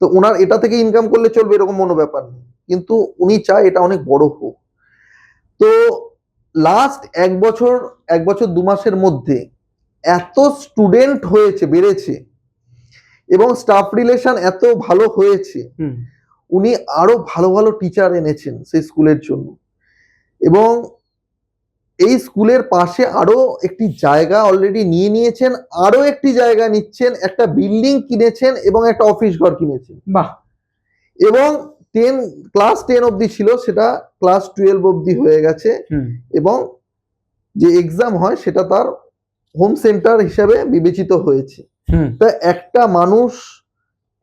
তো ওনার এটা থেকে ইনকাম করলে চলবে এরকম কোনো ব্যাপার নেই, কিন্তু উনি চায় এটা অনেক বড় হোক। তো লাস্ট 1 বছর 2 মাসের মধ্যে এত স্টুডেন্ট বেড়েছে এবং স্টাফ রিলেশন এত ভালো হয়েছে, উনি আরো ভালো ভালো টিচার এনেছেন সেই স্কুলের জন্য। এবং এই স্কুলের পাশে আরো একটি জায়গা অলরেডি নিয়েছেন, আরো একটি জায়গা নিচ্ছেন, একটা বিল্ডিং কিনেছেন এবং একটা অফিস ঘর কিনেছেন। বাহ, এবং ক্লাস 10 অবধি ছিল, সেটা ক্লাস 12 অবধি হয়ে গেছে এবং যে এক্সাম হয় সেটা তার হোম সেন্টার হিসেবে বিবেচিত হয়েছে। তা একটা মানুষ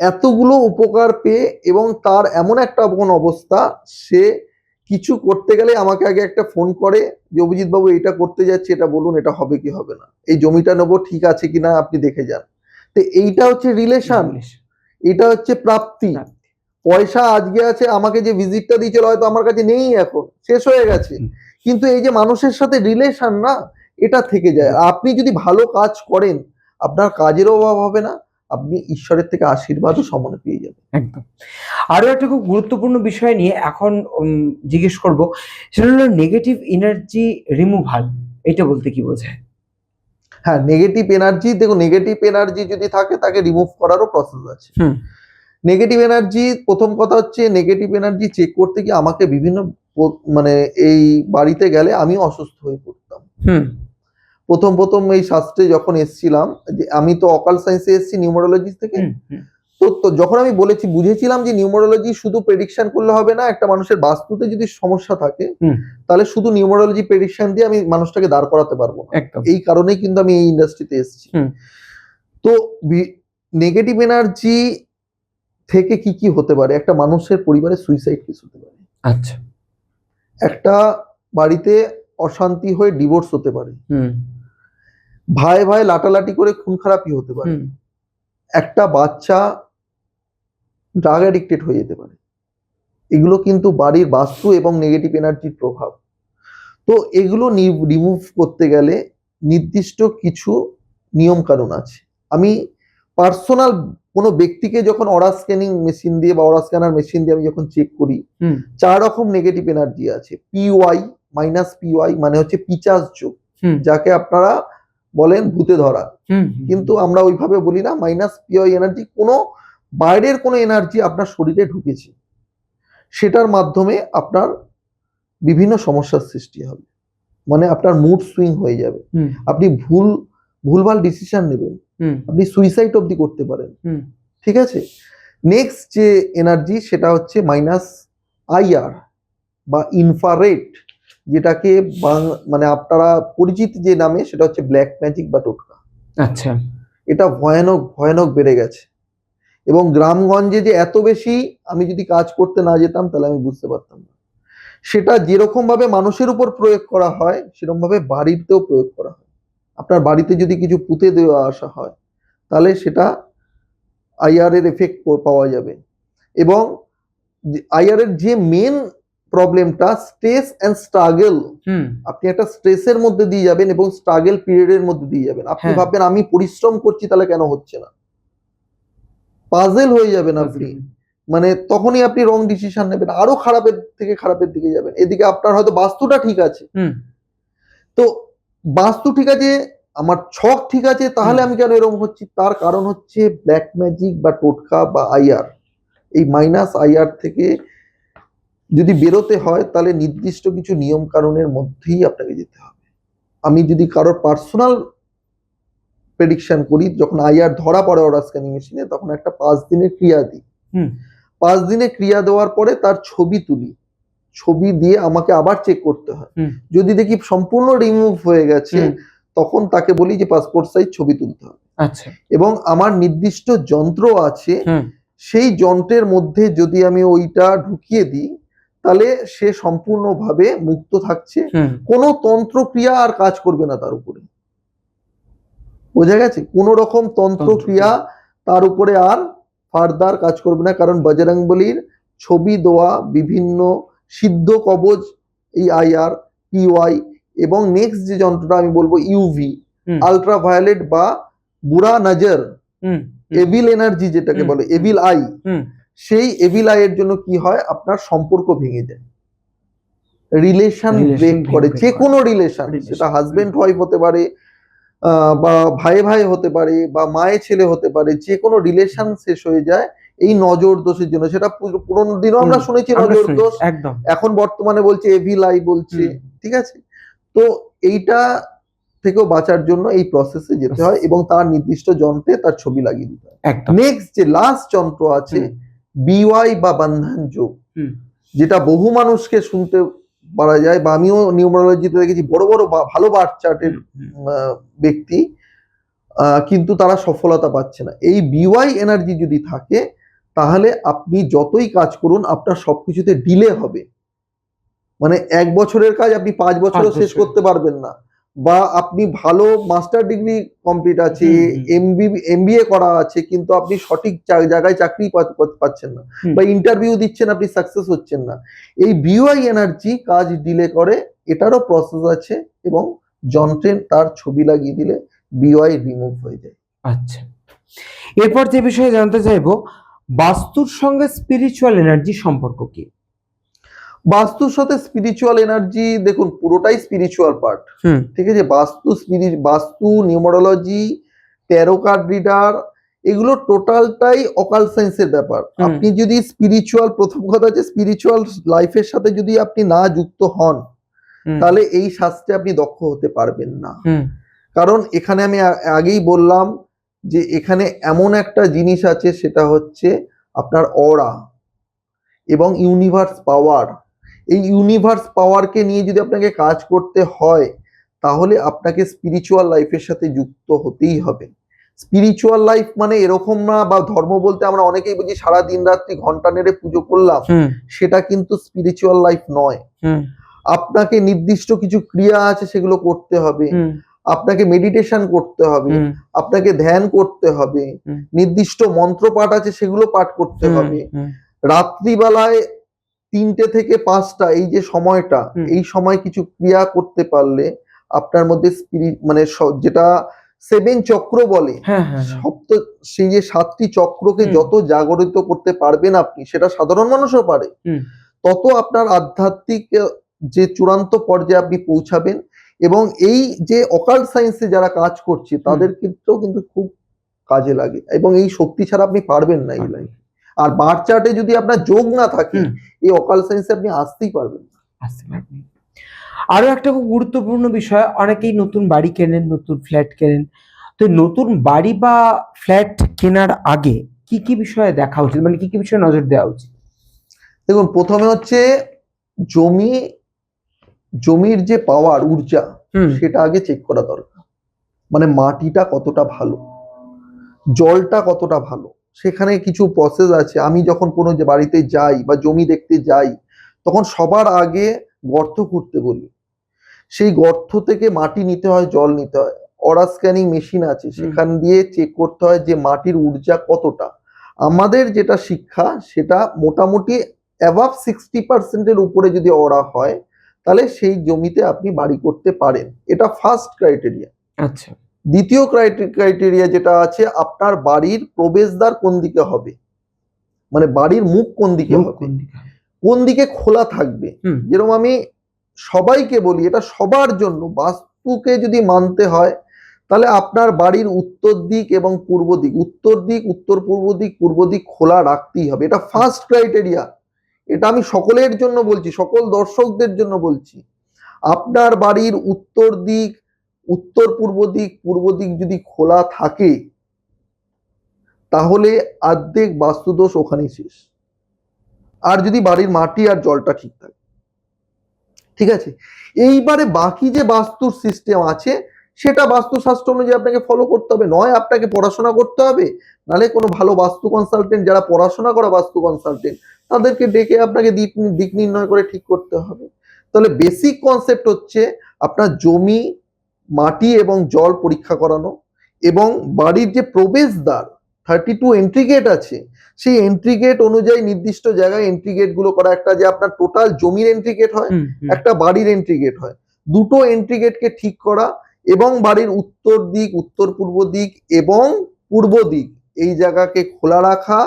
এতগুলো উপকার পেয়ে এবং তার এমন একটা অবস্থা, সে কিছু করতে গেলে আমাকে আগে একটা ফোন করে যে অভিজিৎ বাবু এটা করতে যাচ্ছি, এটা বলুন এটা হবে কি হবে না, এই জমিটা নেবো ঠিক আছে কিনা আপনি দেখে যান। তো এইটা হচ্ছে রিলেশন, এটা হচ্ছে প্রাপ্তি। পয়সা আজকে আছে, আমাকে যে ভিজিটটা দিয়েছিল হয়তো আমার কাছে নেই, এখন শেষ হয়ে গেছে, কিন্তু এই যে মানুষের সাথে রিলেশন না, এটা থেকে যায়। আপনি যদি ভালো কাজ করেন আপনার কাজেরও অভাব হবে না, আপনি ঈশ্বরের থেকে আশীর্বাদও সমানে পেয়ে যাবেন। একদম। আরো একটা খুব গুরুত্বপূর্ণ বিষয় নিয়ে এখন জিজ্ঞেস করব, সেটা হলো নেগেটিভ এনার্জি রিমুভাল। এটা বলতে কি বোঝায়? হ্যাঁ, নেগেটিভ এনার্জি, দেখো নেগেটিভ এনার্জি যদি থাকে তাকে রিমুভ করারও প্রসেস আছে। নেগেটিভ এনার্জি, প্রথম কথা হচ্ছে নেগেটিভ এনার্জি চেক করতে গিয়ে আমাকে বিভিন্ন, মানে এই বাড়িতে গেলে আমি অসুস্থ হয়ে পড়তাম। প্রথম এই শাস্ত্রে যখন এসেছিলাম, আমি তো অকাল সায়েন্সে এসেছি নিউমারোলজি থেকে, তো যখন আমি বলেছি বুঝেছিলাম যে নিউমারোলজি শুধু প্রেডিকশন করলে হবে না, একটা মানুষের বাস্তুতে যদি সমস্যা থাকে তাহলে শুধু নিউমারোলজি প্রেডিকশন দিয়ে আমি মানুষটাকে দাঁড় করাতে পারবো না। একদম। এই কারণেই কিন্তু আমি এই ইন্ডাস্ট্রিতে এসেছি। তো নেগেটিভ এনার্জি থেকে কি কি হতে পারে? একটা মানুষের পরিবারে সুইসাইড কেস হতে পারে, আচ্ছা। একটা বাড়িতে অশান্তি হয়ে ডিভোর্স হতে পারে, ভাই ভাই লাটালাটি করে খুন খারাপি হতে পারে, একটা বাচ্চা ড্রাগ অ্যাডিক্টেড হয়ে যেতে পারে। এগুলো কিন্তু বাড়ির বাস্তু এবং নেগেটিভ এনার্জির প্রভাব। তো এগুলো রিমুভ করতে গেলে নির্দিষ্ট কিছু নিয়ম কানুন আছে। আমি পার্সোনাল কোনো ব্যক্তিকে যখন অরা স্ক্যানিং মেশিন দিয়ে বা অরা স্ক্যানার মেশিন দিয়ে আমি যখন চেক করি, 4 রকম নেগেটিভ এনার্জি আছে। পিওয়াই মাইনাস পিওয়াই মানে হচ্ছে পিচাস যোগ, যাকে আপনারা বলেন ভূতে ধরা, কিন্তু আমরা ওইভাবে বলি না। মাইনাস পিওয়াই এনার্জি কোনো বাইরের কোনো এনার্জি আপনার শরীরে ঢুকেছে, সেটার মাধ্যমে আপনার বিভিন্ন সমস্যার সৃষ্টি হবে। মানে আপনার মুড সুইং হয়ে যাবে, আপনি ভুলভাল ডিসিশন নেবেন, আপনি সুইসাইড অবধি করতে পারেন। ঠিক আছে। নেক্সট যে এনার্জি সেটা হচ্ছে মাইনাস আইআর বা ইনফ্রারেড, যেটাকে মানে আপনারা পরিচিত যে নামে সেটা হচ্ছে ব্ল্যাক ম্যাজিক বা টোটকা। আচ্ছা। এটা ভয়ানক ভয়ানক বেড়ে গেছে, এবং গ্রামগঞ্জে যে এত বেশি, আমি যদি কাজ করতে না যেতাম তাহলে আমি বুঝতে পারতাম না। সেটা যেরকম ভাবে মানুষের উপর প্রয়োগ করা হয় সেরকম ভাবে বাড়িতেও প্রয়োগ করা হয়। আপনার বাড়িতে যদি কিছু পুঁতে দেওয়া আসা হয় তাহলে সেটা আইআর এর এফেক্ট পাওয়া যাবে। এবং আইআর এর যে মেন প্রবলেমটা স্ট্রেস এন্ড স্ট্রাগল, আপনি একটা স্ট্রেসের মধ্যে দিয়ে যাবেন এবং স্ট্রাগল পিরিয়ডের মধ্যে দিয়ে যাবেন। আপনি ভাববেন আমি পরিশ্রম করছি তাহলে কেন হচ্ছে না, পাজেল হয়ে যাবেন আপনি। মানে তখনই আপনি রং ডিসিশন নেবেন, আরো খারাপের থেকে খারাপের দিকে যাবেন। এদিকে আপনার হয়তো বাস্তুটা ঠিক আছে, তো বাস্তু ঠিক আছে, আমার ছক ঠিক আছে, তাহলে আমি কেন এরকম হচ্ছি? তার কারণ হচ্ছে ব্ল্যাক ম্যাজিক বা টোটকা বা আইআর। এই মাইনাস আইআর থেকে যদি বেরোতে হয় তাহলে নির্দিষ্ট কিছু নিয়ম কানুনের মধ্যেই আপনাকে যেতে হবে। আমি যদি কারোর পার্সোনাল প্রেডিকশন করি, যখন আইআর ধরা পড়ে অরা স্ক্যানিং মেশিনে, তখন একটা 5 দিনের ক্রিয়া দিই। 5 দিনে ক্রিয়া দেওয়ার পরে তার ছবি তুলি, ছবি দিয়ে আমাকে আবার চেক করতে হয়। যদি দেখি সম্পূর্ণ রিমুভ হয়ে গেছে তখন তাকে বলি যে পাসপোর্ট সাইজ ছবি তুলতে হবে। আচ্ছা। এবং আমার নির্দিষ্ট যন্ত্র আছে, সেই যন্ত্রের মধ্যে যদি আমি ওইটা ঢুকিয়ে দিই তাহলে সে সম্পূর্ণভাবে মুক্ত থাকছে, কোনো তন্ত্রক্রিয়া আর কাজ করবে না তার উপরে। বোঝা গেছে? কোন রকম তন্ত্রক্রিয়া তার উপরে আর ফার্দার কাজ করবে না, কারণ বজরংবলীর ছবি দেওয়া বিভিন্ন সিদ্ধ কবচ, এই আইআর, পিওয়াই, এবং নেক্সট যে যন্ত্রটা আমি বলবো ইউভি, আলট্রাভায়োলেট বা বুড়া নজর, এভিল এনার্জি যেটাকে বলে এভিল আই, সেই এভিল আই এর জন্য কি হয়, আপনার সম্পর্ক ভেঙে যায়, রিলেশন ব্রেক করে। যে কোনো রিলেশন, সেটা হাজবেন্ড ওয়াইফ হতে পারে, বা ভাই ভাই হতে পারে, বা মায়ে ছেলে হতে পারে, যে কোনো রিলেশন শেষ হয়ে যায় এই নজর দোষের জন্য। সেটা পুরোনো দিনও আমরা শুনেছি নজর দোষ, এখন বর্তমানে বলছে এভিল আই বলছে। ঠিক আছে। তো এইটা থেকেও বাঁচার জন্য এই প্রসেসে যেতে হয় এবং তার নির্দিষ্ট যন্ত্রে তার ছবি লাগিয়ে দিতে হয়। নেক্সট যে লাস্ট যন্ত্র আছে বিওয়াই বা বন্ধন যোগ, যেটা বহু মানুষকে শুনতে পারা যায়, বা আমিও নিউমারোলজিতে দেখেছি বড় বড় ভালো বার্থ চার্টের ব্যক্তি, কিন্তু তারা সফলতা পাচ্ছে না। এই বিওয়াই এনার্জি যদি থাকে তাহলে আপনি যতই কাজ করুন আপনার সবকিছুতে ডিলে হবে। মানে 1 বছরের কাজ আপনি 5 বছরও শেষ করতে পারবেন না, বা আপনি ভালো মাস্টার ডিগ্রি কমপ্লিট আছে, এমবিএ করা আছে, কিন্তু আপনি সঠিক জায়গায় চাকরি পাচ্ছেন না, বা ইন্টারভিউ দিচ্ছেন আপনি সাকসেস হচ্ছেন না। এই বিওয়াই এনার্জি কাজ ডিলে করে, এটারও প্রসেস আছে, এবং যন্ত্রে তার ছবি লাগিয়ে দিলে বিওয়াই রিমুভ হয়ে যায়। আচ্ছা, এরপর যে বিষয়ে জানতে চাইবো, বাস্তুর সঙ্গে স্পিরিচুয়াল এনার্জি সম্পর্ক কি? বাস্তুর সাথে স্পিরিচুয়াল এনার্জি, দেখুন পুরোটাই স্পিরিচুয়াল পার্ট। ঠিক আছে। বাস্তু, নিউমারোলজি, ট্যারো কার্ড রিডার, এগুলো টোটালটাই অকাল্ট সায়েন্সের ব্যাপার। আপনি যদি স্পিরিচুয়াল, প্রথম কথা হচ্ছে স্পিরিচুয়াল লাইফের সাথে যদি আপনি না যুক্ত হন তাহলে এই শাস্ত্রে আপনি দক্ষ হতে পারবেন না। কারণ এখানে আমি আগেই বললাম যে এখানে এমন একটা জিনিস আছে, সেটা হচ্ছে আপনার অরা এবং ইউনিভার্স পাওয়ার। এই ইউনিভার্স পাওয়ারকে নিয়ে যদি আপনাকে কাজ করতে হয়, তাহলে আপনাকে স্পিরিচুয়াল লাইফের সাথে যুক্ত হতেই হবে। স্পিরিচুয়াল লাইফ মানে এরকম না, বা ধর্ম বলতে আমরা অনেকেই বুঝি সারা দিন রাত্রি ঘন্টা নেড়ে পুজো করলাম, সেটা কিন্তু স্পিরিচুয়াল লাইফ নয়। আপনাকে নির্দিষ্ট কিছু ক্রিয়া আছে, সেগুলো করতে হবে। আপনাকে মেডিটেশন করতে হবে, আপনাকে ধ্যান করতে হবে, নির্দিষ্ট মন্ত্র পাঠ আছে, সেগুলো পাঠ করতে হবে। রাত্রিবেলায় 3টে থেকে 5টা এই যে সময়টা, এই সময় কিছু ক্রিয়া করতে পারলে আপনার মধ্যে স্পিরিট মানে যেটা 7 চক্র বলে, সপ্ত সেই যে 7টি চক্রকে যত জাগরিত করতে পারবেন আপনি, সেটা সাধারণ মানুষও পারে, তত আপনার আধ্যাত্মিক যে চূড়ান্ত পর্যায়ে আপনি পৌঁছাবেন। এবং এই যে অকাল্ট সায়েন্সে যারা কাজ করছে, তাদের ক্ষেত্রেও কিন্তু খুব কাজে লাগে, এবং এই শক্তি ছাড়া আপনি পারবেন না এই লাইফে। আর বার্থ চার্টে যদি আপনার যোগ না থাকে, এই অকাল্ট সায়েন্সে আপনি আসতেই পারবেন না। আরো একটা খুব গুরুত্বপূর্ণ বিষয়, অনেকেই নতুন বাড়ি কেনেন, নতুন ফ্ল্যাট কেনেন, তো নতুন বাড়ি বা ফ্ল্যাট কেনার আগে কি কি বিষয়ে দেখা উচিত, মানে কি কি বিষয়ে নজর দেওয়া উচিত? দেখুন, প্রথমে হচ্ছে জমির যে পাওয়ার, ঊর্জা, সেটা আগে চেক করা দরকার। মানে মাটিটা কতটা ভালো, জলটা কতটা ভালো, সেখানে কিছু প্রসেস আছে। আমি যখন কোনো যে বাড়িতে যাই বা জমি দেখতে যাই, তখন সবার আগে গর্ত খুঁড়তে বলি। সেই গর্ত থেকে মাটি নিতে হয়, জল নিতে হয়। অরা স্ক্যানিং মেশিন আছে, সেখান দিয়ে চেক করতে হয় যে মাটির ঊর্জা কতটা। আমাদের যেটা শিক্ষা, সেটা মোটামুটি অ্যাবাভ 60% উপরে যদি অরা হয়, তাহলে সেই জমিতে আপনি বাড়ি করতে পারেন। এটা ফার্স্ট ক্রাইটেরিয়া। আচ্ছা। দ্বিতীয় ক্রাইটেরিয়া যেটা আছে, আপনার বাড়ির প্রবেশদ্বার কোন দিকে হবে, মানে বাড়ির মুখ কোন দিকে হবে, কোন দিকে খোলা থাকবে। যেরকম আমি সবাইকে বলি, এটা সবার জন্য, বাস্তুকে যদি মানতে হয়, তাহলে আপনার বাড়ির উত্তর দিক এবং পূর্ব দিক, উত্তর দিক, উত্তর পূর্ব দিক, পূর্ব দিক খোলা রাখতেই হবে। এটা ফার্স্ট ক্রাইটেরিয়া। এটা আমি সকলের জন্য বলছি, সকল দর্শকদের জন্য বলছি। আপনার বাড়ির উত্তর দিক, উত্তর পূর্ব দিক, পূর্ব দিক যদি খোলা থাকে, তাহলে অর্ধেক বাস্তুদোষ ওখানেই শেষ। আর যদি বাড়ির মাটি আর জলটা ঠিক থাকে, ঠিক আছে। এইবারে বাকি যে বাস্তুর সিস্টেম আছে, সেটা বাস্তুশাস্ত্র অনুযায়ী আপনাকে ফলো করতে হবে। নয় আপনাকে পড়াশোনা করতে হবে, নাহলে কোনো ভালো বাস্তু কনসালটেন্ট, যারা পড়াশোনা করা বাস্তু কনসালটেন্ট, তাদেরকে ডেকে আপনাকে দিক নির্ণয় করে ঠিক করতে হবে। তাহলে বেসিক কনসেপ্ট হচ্ছে আপনার জমি, মাটি এবং জল পরীক্ষা করানো, এবং বাড়ির যে প্রবেশদ্বার 32 এন্ট্রি গেট আছে, সেই এন্ট্রি গেট অনুযায়ী নির্দিষ্ট জায়গায় এন্ট্রি গেট গুলো করা। একটা যে আপনার টোটাল জমির এন্ট্রি গেট হয়, একটা বাড়ির এন্ট্রি গেট হয়, দুটো এন্ট্রি গেটকে ঠিক করা, এবং বাড়ির উত্তর দিক, উত্তর পূর্ব দিক এবং পূর্ব দিক এই জায়গাকে খোলা রাখা,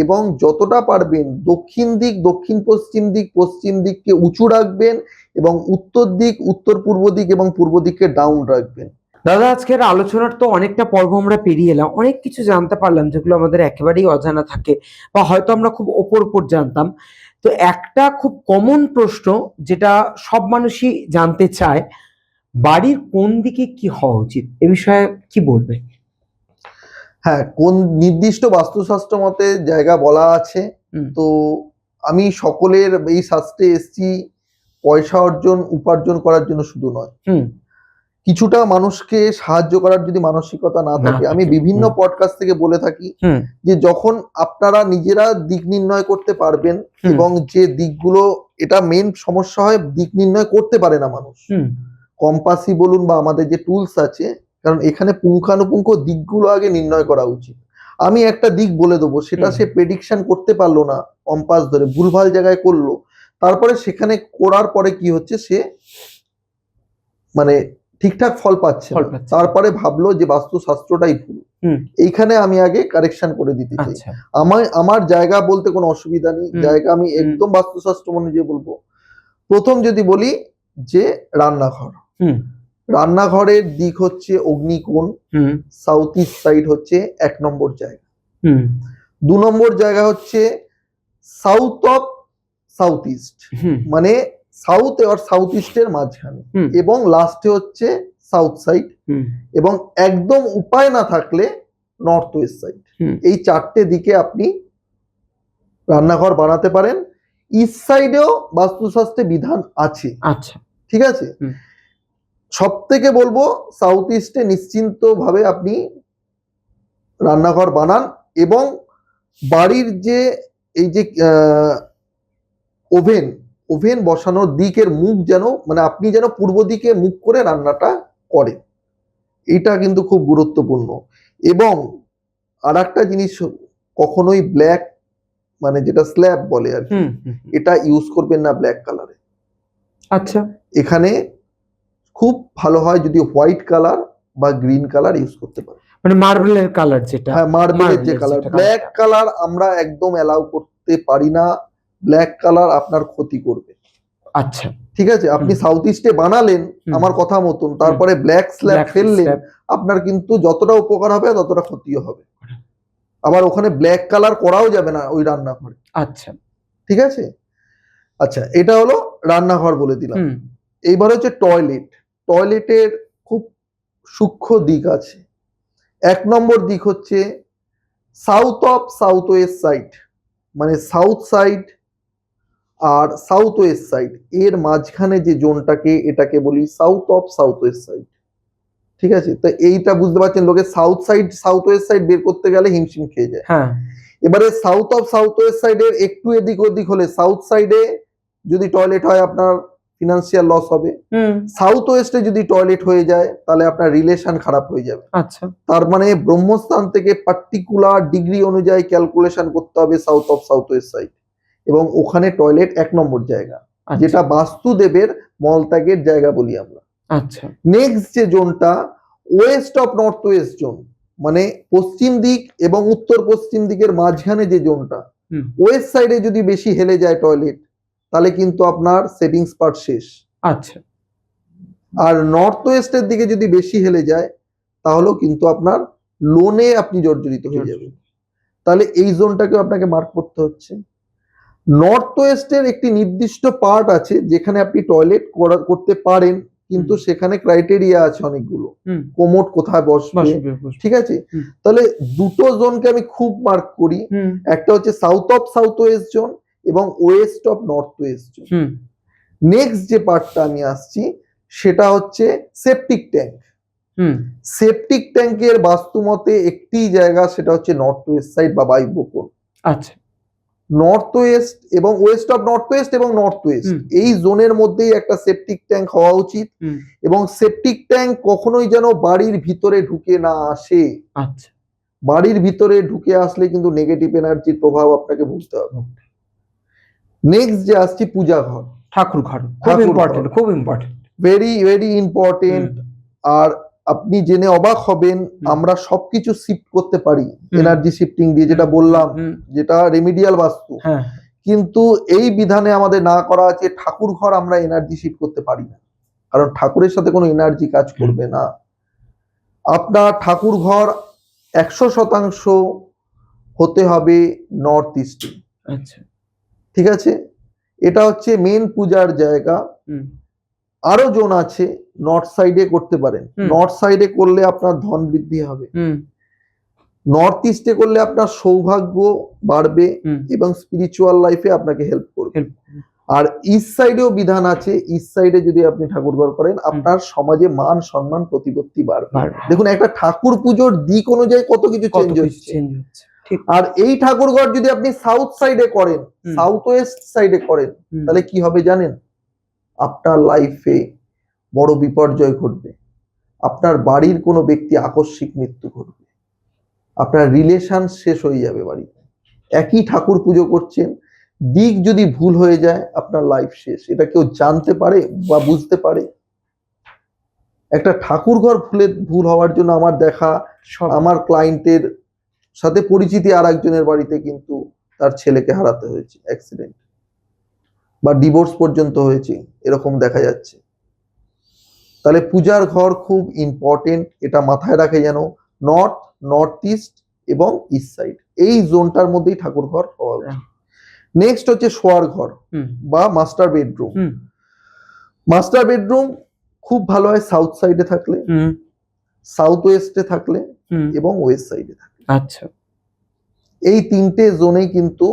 এবং যতটা পারবেন দক্ষিণ দিক, দক্ষিণ পশ্চিম দিক, পশ্চিম দিককে উঁচু রাখবেন, এবং উত্তর দিক, উত্তর পূর্ব দিক এবং পূর্ব দিককে ডাউন রাখবেন। দাদা, আজকের আলোচনার তো অনেকটা পর্ব আমরা পেরিয়ে এলাম, অনেক কিছু জানতে পারলাম যেগুলো আমাদের একেবারেই অজানা থাকে, বা হয়তো আমরা খুব ওপর জানতাম। তো একটা খুব কমন প্রশ্ন যেটা সব মানুষই জানতে চায়, বাড়ির কোন দিকে কি হওয়া উচিত, এ বিষয়ে কি বলবে? হ্যাঁ, কোন নির্দিষ্ট বাস্তুশাস্ত্র মতে জায়গা বলা আছে। তো আমি সকলের এই শাস্ত্রে এসছি পয়সা উপার্জন করার জন্য শুধু নয়, কিছুটা মানুষকে সাহায্য করার যদি মানসিকতা না থাকে। আমি বিভিন্ন পডকাস্ট থেকে বলে থাকি যে যখন আপনারা নিজেরা দিক নির্ণয় করতে পারবেন, এবং যে দিকগুলো, এটা মেন সমস্যা হয়, দিক নির্ণয় করতে পারে না মানুষ। কম্পাসই বলুন বা আমাদের যে টুলস আছে, কারণ এখানে পুঙ্খানুপুঙ্খ দিকগুলো আগে নির্ণয় করা উচিত। আমি একটা দিক বলে দেবো, সেটা সে প্রেডিকশন করতে পারলো না, কম্পাস ধরে ভুলভাল জায়গায় করলো, তারপরে সেখানে করার পরে কি হচ্ছে, সে মানে ঠিকঠাক ফল পাচ্ছে না, তারপরে ভাবলো যে বাস্তুশাস্ত্রটাই ভুল। এইখানে আমি আগে কারেকশন করে দিতে চাই। আমার জায়গা বলতে কোনো অসুবিধা নেই, জায়গা আমি একদম বাস্তুশাস্ত্র অনুযায়ী বলবো। প্রথম যদি বলি যে রান্নাঘর, রান্নাঘরের দিক হচ্ছে অগ্নিকোণ, সাউথ ইস্ট সাইড হচ্ছে 1 নম্বর জায়গা। 2 নম্বর জায়গা হচ্ছে সাউথ অফ সাউথ ইস্ট, মানে সাউথ আর সাউথ ইস্টের মাঝখানে, এবং লাস্টে হচ্ছে সাউথ সাইড। এবং একদম উপায় না থাকলে নর্থ ওয়েস্ট সাইড, হুম। এই চারটে দিকে আপনি রান্নাঘর বানাতে পারেন। ইস্ট সাইডেও বাস্তুশাস্ত্রে বিধান আছে, আচ্ছা। ঠিক আছে। হুম। সব থেকে বলবো সাউথ ইস্টে নিশ্চিন্ত ভাবে আপনি রান্নাঘর বানান, এবং বাড়ির যে এই যে ওভেন ওভেন বসানোর দিকের মুখ যেন, মানে আপনি যেন পূর্ব দিকে মুখ করে রান্নাটা করেন, এটা কিন্তু খুব গুরুত্বপূর্ণ। এবং আর একটা জিনিস, কখনোই ব্ল্যাক, মানে যেটা স্ল্যাব বলে আর কি, হুম হুম, হুম। এটা ইউজ করবেন না ব্ল্যাক কালারে। আচ্ছা। এখানে খুব ভালো হয় যদি হোয়াইট কালার বা গ্রিন কালার ইউজ করতে পারেন। মানে মার্বেলের কালার যেটা, হ্যাঁ, মার্বেলের যে মার্বেলের কালার, যেটা ব্ল্যাক কালারটা। কালার আমরা একদম অ্যালাউ করতে পারি না। ব্ল্যাক কালার আপনার ক্ষতি করবে, আচ্ছা। ঠিক আছে। আপনি হুম। সাউথ ইস্টে বানালেন হুম। আমার কথা মতন, তারপরে ব্ল্যাক স্ল্যাব ব্ল্যাক ফেললেন, স্ল্যাব। আপনার কিন্তু যতটা উপকার হবে ততটা ক্ষতিও হবে। আবার ওখানে ব্ল্যাক কালার করাও যাবে না ওই রান্নাঘরে, আচ্ছা। ঠিক আছে। আচ্ছা, এটা হলো রান্নাঘর বলে দিলাম। হুম। এইবার হচ্ছে টয়লেট। টয়লেটের খুব সূক্ষ্ম দিক আছে। 1 নম্বর দিক হচ্ছে south of south west side, মানে সাউথ সাইড আর সাউথ ওয়েস্ট সাইড এর মাঝখানে যে জোনটাকে, এটাকে বলি south of south west side, ঠিক আছে। তো এইটা বুঝতে পারছেন, লোকে south side south west side বের করতে গেলে হিমশিম খেয়ে যায়। হ্যাঁ। এবারে সাউথ অফ সাউথ ওয়েস্ট সাইডের একটু এদিক ওদিক হলে, সাউথ সাইডে যদি টয়লেট হয় আপনার ফিনান্সিয়াল লস হবে, হুম। সাউথ ওয়েস্টে যদি টয়লেট হয়ে যায় তাহলে আপনার রিলেশন খারাপ হয়ে যাবে। আচ্ছা। তার মানে ব্রহ্মস্থান থেকে পার্টিকুলার ডিগ্রি অনুযায়ী ক্যালকুলেশন করতে হবে south of south west side, এবং ওখানে টয়লেট 1 নম্বর জায়গা, আচ্ছা। যেটা বাস্তুদেবের মলত্যাগের জায়গা বলি আমরা। আচ্ছা। নেক্সট যে জোনটা west of north west zone, মানে পশ্চিম দিক এবং উত্তর পশ্চিম দিকের মাঝখানে যে জোনটা, হুম। ওয়েস্ট সাইডে যদি বেশি হেলে যায় টয়লেট, তাহলে কিন্তু আপনার সেভিংস পার্ট শেষ। আচ্ছা। আর নর্থ ওয়েস্টের দিকে যদি বেশি হেলে যায়, তাহলেও কিন্তু আপনার লোনে আপনি জর্জরিত হয়ে যাবেন। তাহলে এই জোনটাকেও আপনাকে মার্ক করতে হচ্ছে। নর্থ ওয়েস্টের একটি নির্দিষ্ট পার্ট আছে যেখানে আপনি টয়লেট করতে পারেন, কিন্তু হুম। সেখানে ক্রাইটেরিয়া আছে অনেকগুলো, হুম। কোমোড কোথায় বসবে, বসবে, বসবে। ঠিক আছে। হুম। তাহলে দুটো জোনকে আমি খুব মার্ক করি, হুম। একটা হচ্ছে south of south west zone এবং west of north west zone. হুম। নেক্সট যে পার্টটা আমি আসছি সেটা হচ্ছে সেপটিক ট্যাঙ্ক। হুম। সেপটিক ট্যাঙ্কের বাস্তুমতে একটি জায়গা, সেটা হচ্ছে নর্থ ওয়েস্ট সাইড বা বায়ুবকোণ। আচ্ছা। নর্থ ওয়েস্ট এবং ওয়েস্ট অফ নর্থ ওয়েস্ট এবং নর্থ ওয়েস্ট হুম। এই জোনের মধ্যেই একটা সেপটিক ট্যাঙ্ক হওয়া উচিত, হুম। এবং সেপটিক ট্যাঙ্ক কখনোই যেন বাড়ির ভিতরে ঢুকে না আসে। আচ্ছা। বাড়ির ভিতরে ঢুকে আসলে কিন্তু নেগেটিভ এনার্জির প্রভাব আপনাকে বুঝতে হবে। নেক্সট যে আসছি পূজা ঘর, ঠাকুর ঘর খুব ঠাকুর ঘর। ইম্পর্টেন্ট, খুব ইম্পর্টেন্ট। Very very important. আর আপনি জেনে অবাক হবেন, আমরা সবকিছু শিফট করতে পারি এনার্জি শিফটিং দিয়ে, যেটা বললাম, যেটা রেমিডিয়াল বাস্তু। হ্যাঁ। কিন্তু এই বিধানে আমাদের না করা আছে ঠাকুর ঘর আমরা এনার্জি শিফট করতে পারি না, কারণ ঠাকুরের সাথে কোনো এনার্জি কাজ করবে না। আপনার ঠাকুর ঘর 100% হতে হবে নর্থ ইস্টে, আচ্ছা। ঠিক আছে। এটা হচ্ছে মেন পূজার জায়গা। হুম। আরো জোন আছে, নর্থ সাইডে করতে পারেন। হুম। নর্থ সাইডে করলে আপনার ধন বৃদ্ধি হবে, হুম। নর্থ ইস্টে করলে আপনার সৌভাগ্য বাড়বে হুম। এবং স্পিরিচুয়াল লাইফে আপনাকে হেল্প করবে। Help আর ইস্ট সাইডেও বিধান আছে, ইস্ট সাইডে যদি আপনি ঠাকুরঘর করেন আপনার সমাজে মান সম্মান প্রতিপত্তি বাড়বে। বাড়বে। দেখুন, একটা ঠাকুর পুজোর দিক অনুযায়ী কত কিছু কত চেঞ্জ কিছু হচ্ছে। চেঞ্জ হচ্ছে। ঠিক। আর এই ঠাকুরঘর যদি আপনি সাউথ সাইডে করেন, হুম। সাউথ ওয়েস্ট সাইডে করেন, হুম। তাহলে কি হবে জানেন? আপনার লাইফে বড় বিপর্যয় ঘটবে, আপনার বাড়ির কোনো ব্যক্তি আকস্মিক মৃত্যু ঘটবে, আপনার রিলেশন শেষ হয়ে যাবে বাড়িতে। একই ঠাকুর পুজো করছেন, দিক যদি ভুল হয়ে যায় আপনার লাইফ শেষ। এটা কেউ জানতে পারে বা বুঝতে পারে? একটা ঠাকুর ঘর ভুল হওয়ার জন্য আমার দেখা, সব। আমার ক্লায়েন্টের সাথে পরিচিতি আর একজনের বাড়িতে কিন্তু তার ছেলেকে হারাতে হয়েছে অ্যাক্সিডেন্ট, বা ডিভোর্স পর্যন্ত হয়েছে, এরকম দেখা যাচ্ছে। তাহলে পূজার ঘর খুব ইম্পর্টেন্ট, এটা মাথায় রাখে যেন। নর্থ, নর্থ ইস্ট এবং ইস্ট সাইড এই জোনটার মধ্যেই ঠাকুর ঘর হওয়া উচিত। নেক্সট হচ্ছে শোয়ার ঘর বা মাস্টার বেডরুম। মাস্টার বেডরুম খুব ভালো হয় সাউথ সাইডে থাকলে। সাউথ ওয়েস্টে থাকলে হুম, এবং ওয়েস্ট সাইডে থাকলে, আচ্ছা, এই তিনটে জোনেই কিন্তু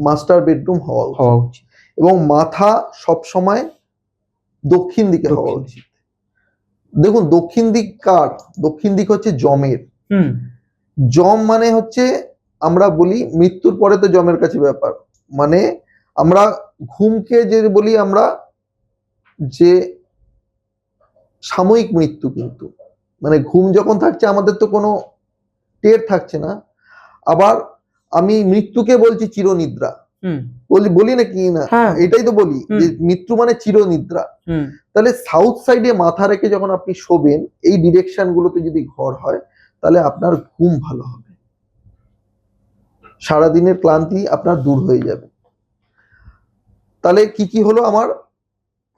মাস্টার বেডরুম হওয়া হওয়া উচিত। উচিত। এবং মাথা সবসময় দক্ষিণ দিকে হওয়া দক্ষিণ উচিত। দেখুন দক্ষিণ দিক কার? দক্ষিণ দিক হচ্ছে যমের। হুম, যম মানে হচ্ছে, আমরা বলি মৃত্যুর পরে তো যমের কাছে ব্যাপার, মানে আমরা ঘুমকে যে বলি আমরা, যে সাময়িক মৃত্যু, কিন্তু মানে ঘুম যখন থাকছে আমাদের তো কোনো টের থাকছে না। আবার আমি মৃত্যুকে বলছি চিরনিদ্রা, হুম, বলি না কি না, হ্যাঁ, এটাই তো বলি যে মৃত্যু মানে চিরনিদ্রা। হুম, তাহলে সাউথ সাইডে মাথা রেখে যখন আপনি শোবেন, এই ডিরেকশন গুলোতে যদি ঘর হয়, তাহলে আপনার ঘুম ভালো হবে, সারাদিনের ক্লান্তি আপনার দূর হয়ে যাবে। তাহলে কি কি হলো আমার?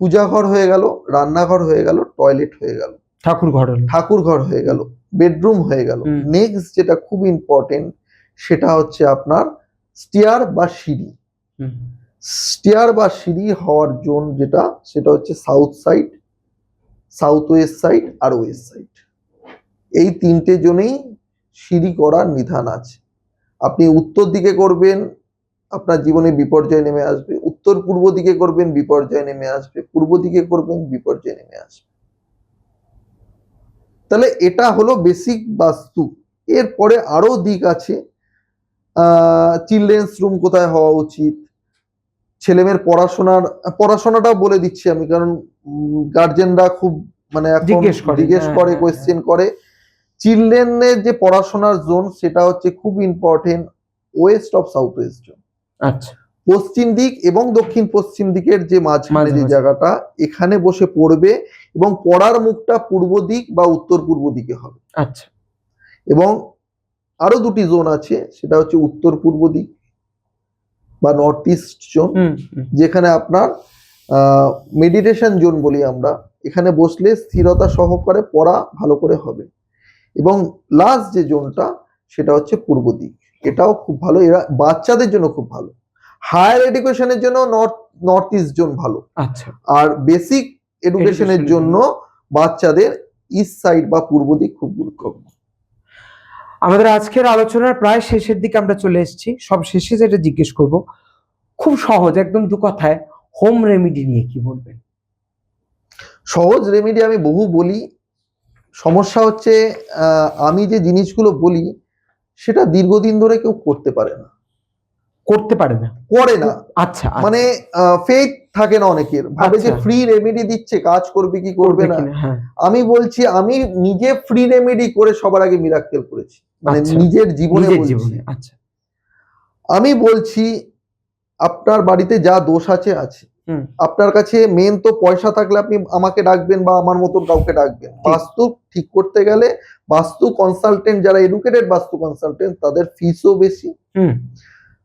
পূজা ঘর হয়ে গেল, রান্নাঘর হয়ে গেল, টয়লেট হয়ে গেল, ঠাকুর ঘর হলো। ঠাকুর ঘর হয়ে গেল, বেডরুম হয়ে গেল। হুম। নেক্সট যেটা খুব ইম্পর্টেন্ট, সেটা হচ্ছে আপনার স্টিয়ার বা সিঁড়ি। হুম, স্টিয়ার বা সিঁড়ি হওয়ার জোন যেটা, সেটা হচ্ছে south side, south west side আর ওয়েস্ট সাইড। এই তিনটে জোনেই সিঁড়ি করার নিধান আছে। আপনি উত্তর দিকে করবেন, আপনার জীবনে বিপর্যয় নেমে আসবে। উত্তর পূর্ব দিকে করবেন, বিপর্যয় নেমে আসবে। পূর্ব দিকে করবেন, বিপর্যয় নেমে আসবে। তাহলে এটা হলো বেসিক বাস্তু। এরপরে আরো দিক আছে। চিলড্রেন্স রুম কোথায় হওয়া উচিত, ছেলেমেয়ের পড়াশোনাটাও বলে দিচ্ছি আমি, কারণ গার্জেনরা খুব মানে এখন জিজ্ঞেস হ্যাঁ, করে, হ্যাঁ, কোয়েশ্চেন করে। চিলড্রেনের যে পড়াশোনার জোন, সেটা হচ্ছে খুব important, West of south west zone. আচ্ছা, পশ্চিম দিক এবং দক্ষিণ পশ্চিম দিকের যে মাঝখানে যে মাঝামাঝি। জায়গাটা, এখানে বসে পড়বে এবং পড়ার মুখটা পূর্ব দিক বা উত্তর পূর্ব দিকে হবে। আচ্ছা, এবং আরো দুটি জোন আছে, সেটা হচ্ছে উত্তর পূর্ব দিক বা নর্থ ইস্ট জোন, হুম, হুম, যেখানে আপনার মেডিটেশন জোন বলি আমরা। এখানে বসলে স্থিরতা সহকারে পড়া ভালো করে হবে। এবং লাস্ট যে জোনটা, সেটা হচ্ছে পূর্ব দিক। এটাও খুব ভালো, এরা বাচ্চাদের জন্য খুব ভালো। হায়ার এডুকেশনের জন্য নর্থ ইস্ট জোন ভালো, আচ্ছা, আর বেসিক এডুকেশনের জন্য বাচ্চাদের ইস্ট সাইড বা পূর্ব দিক খুব গুরুত্বপূর্ণ। আমাদের আজকের আলোচনার প্রায় শেষের দিকে আমরা চলে এসেছি। সব শেষে যেটা জিজ্ঞেস করব, খুব সহজ, একদম দু কথায়, হোম রেমিডি নিয়ে কি বলবেন? সহজ রেমেডি আমি বহু বলি। সমস্যা হচ্ছে আমি যে জিনিসগুলো বলি, সেটা দীর্ঘদিন ধরে কেউ করতে পারে না, করতে পারে না, করে না। আচ্ছা, মানে ফেথ থাকে না অনেকের, ভাবে যে ফ্রি রেমেডি দিচ্ছে, কাজ করবে কি করবে না। হ্যাঁ, আমি বলছি, আমি নিজে ফ্রি রেমেডি করে সবার আগে মিরাক্কেল করেছি, মানে আচ্ছা, নিজের জীবনে নিজের বলছি। জীবনে, আচ্ছা, আমি বলছি, আপনার বাড়িতে যা দোষ আছে আছে, হুম, আপনার কাছে মেন তো পয়সা থাকলে আপনি আমাকে ডাকবেন বা আমার মতন কাউকে ডাকবেন। বাস্তু ঠিক করতে গেলে বাস্তু কনসালটেন্ট, যারা এডুকেটেড বাস্তু কনসালটেন্ট, তাদের ফিসও বেশি। হুম,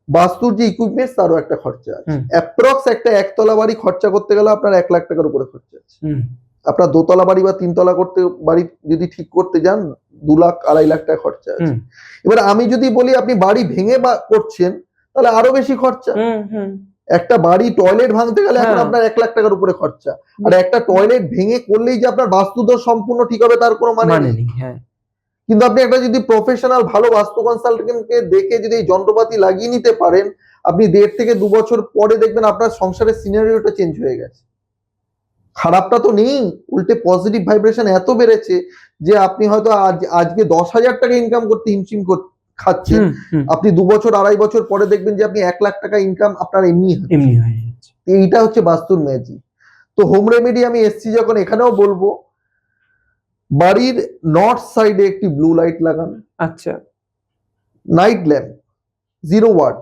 বাস্তুর যে ইকুইপমেন্টস, তারও একটা খরচা আছে। হুম, অ্যাপ্রক্স একটা একতলা বাড়ি খরচা করতে গেলে আপনার 1 লাখ টাকার উপরে খরচা আছে। হুম, আপনার দোতলা বাড়ি বা তিনতলা বাড়ি যদি ঠিক করতে যান, 2 লাখ 2.5 লাখ টাকা খরচা আছে। হুম, এবার আমি যদি বলি আপনি বাড়ি ভেঙে বা করছেন, তাহলে আরো বেশি খরচা। হুম, হুম, একটা বাড়ি টয়লেট ভাঙতে গেলে এখন হ্যাঁ। আপনার 1 লাখ টাকার উপরে খরচা। আর একটা টয়লেট ভেঙে করলেই যে আপনার বাস্তুদোষ সম্পূর্ণ ঠিক হবে, তার কোনো মানে নেই। হ্যাঁ, কিন্তু আপনি একটা যদি প্রফেশনাল ভালো বাস্তু কনসালটেন্টকে দেখে যদি এই যন্ত্রপাতি লাগিয়ে নিতে পারেন, আপনি 1.5 থেকে 2 বছর পরে দেখবেন আপনার সংসারের সিনারিওটা চেঞ্জ হয়ে গেছে। খারাপটা তো নেই, উল্টে পজিটিভ ভাইব্রেশন এত বেড়েছে যে আপনি হয়তো আজকে 10,000 টাকা ইনকাম করতে হিমশিম খাচ্ছেন, হুম, হুম, আপনি 2 বছর 2.5 বছর পরে দেখবেন যে আপনি 1 লাখ টাকা ইনকাম আপনার এমনি হচ্ছে। এমনি হয়ে যাচ্ছে। এইটা হচ্ছে বাস্তুর ম্যাজিক। তো হোম রেমেডি আমি এসছি যখন, এখানেও বলবো, বাড়ির নর্থ সাইডে একটি ব্লু লাইট লাগান, আচ্ছা, night lamp 0 watt.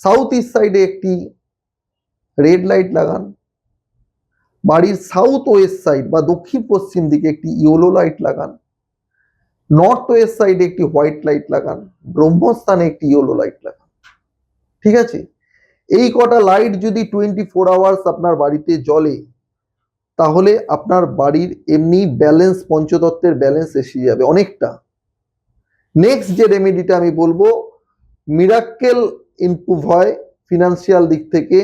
South east সাইডে একটি রেড লাইট লাগান। বাড়ির সাউথ ওয়েস্ট সাইড বা দক্ষিণ পশ্চিম দিকে একটি ইয়েলো লাইট লাগান। নর্থ ওয়েস্ট সাইডে একটি হোয়াইট লাইট লাগান। ব্রহ্মস্থানে একটি ইয়েলো লাইট লাগান। ঠিক আছে? এই কটা লাইট যদি 24 আওয়ার্স আপনার বাড়িতে জ্বলে, তাহলে আপনার বাড়ির এমনি ব্যালেন্স, পঞ্চতত্ত্বের ব্যালেন্স এসে যাবে অনেকটা। নেক্সট যে রেমেডিটা আমি বলবো, মিরাক্কেল ইমপ্রুভ হয় ফিনান্সিয়াল দিক থেকে।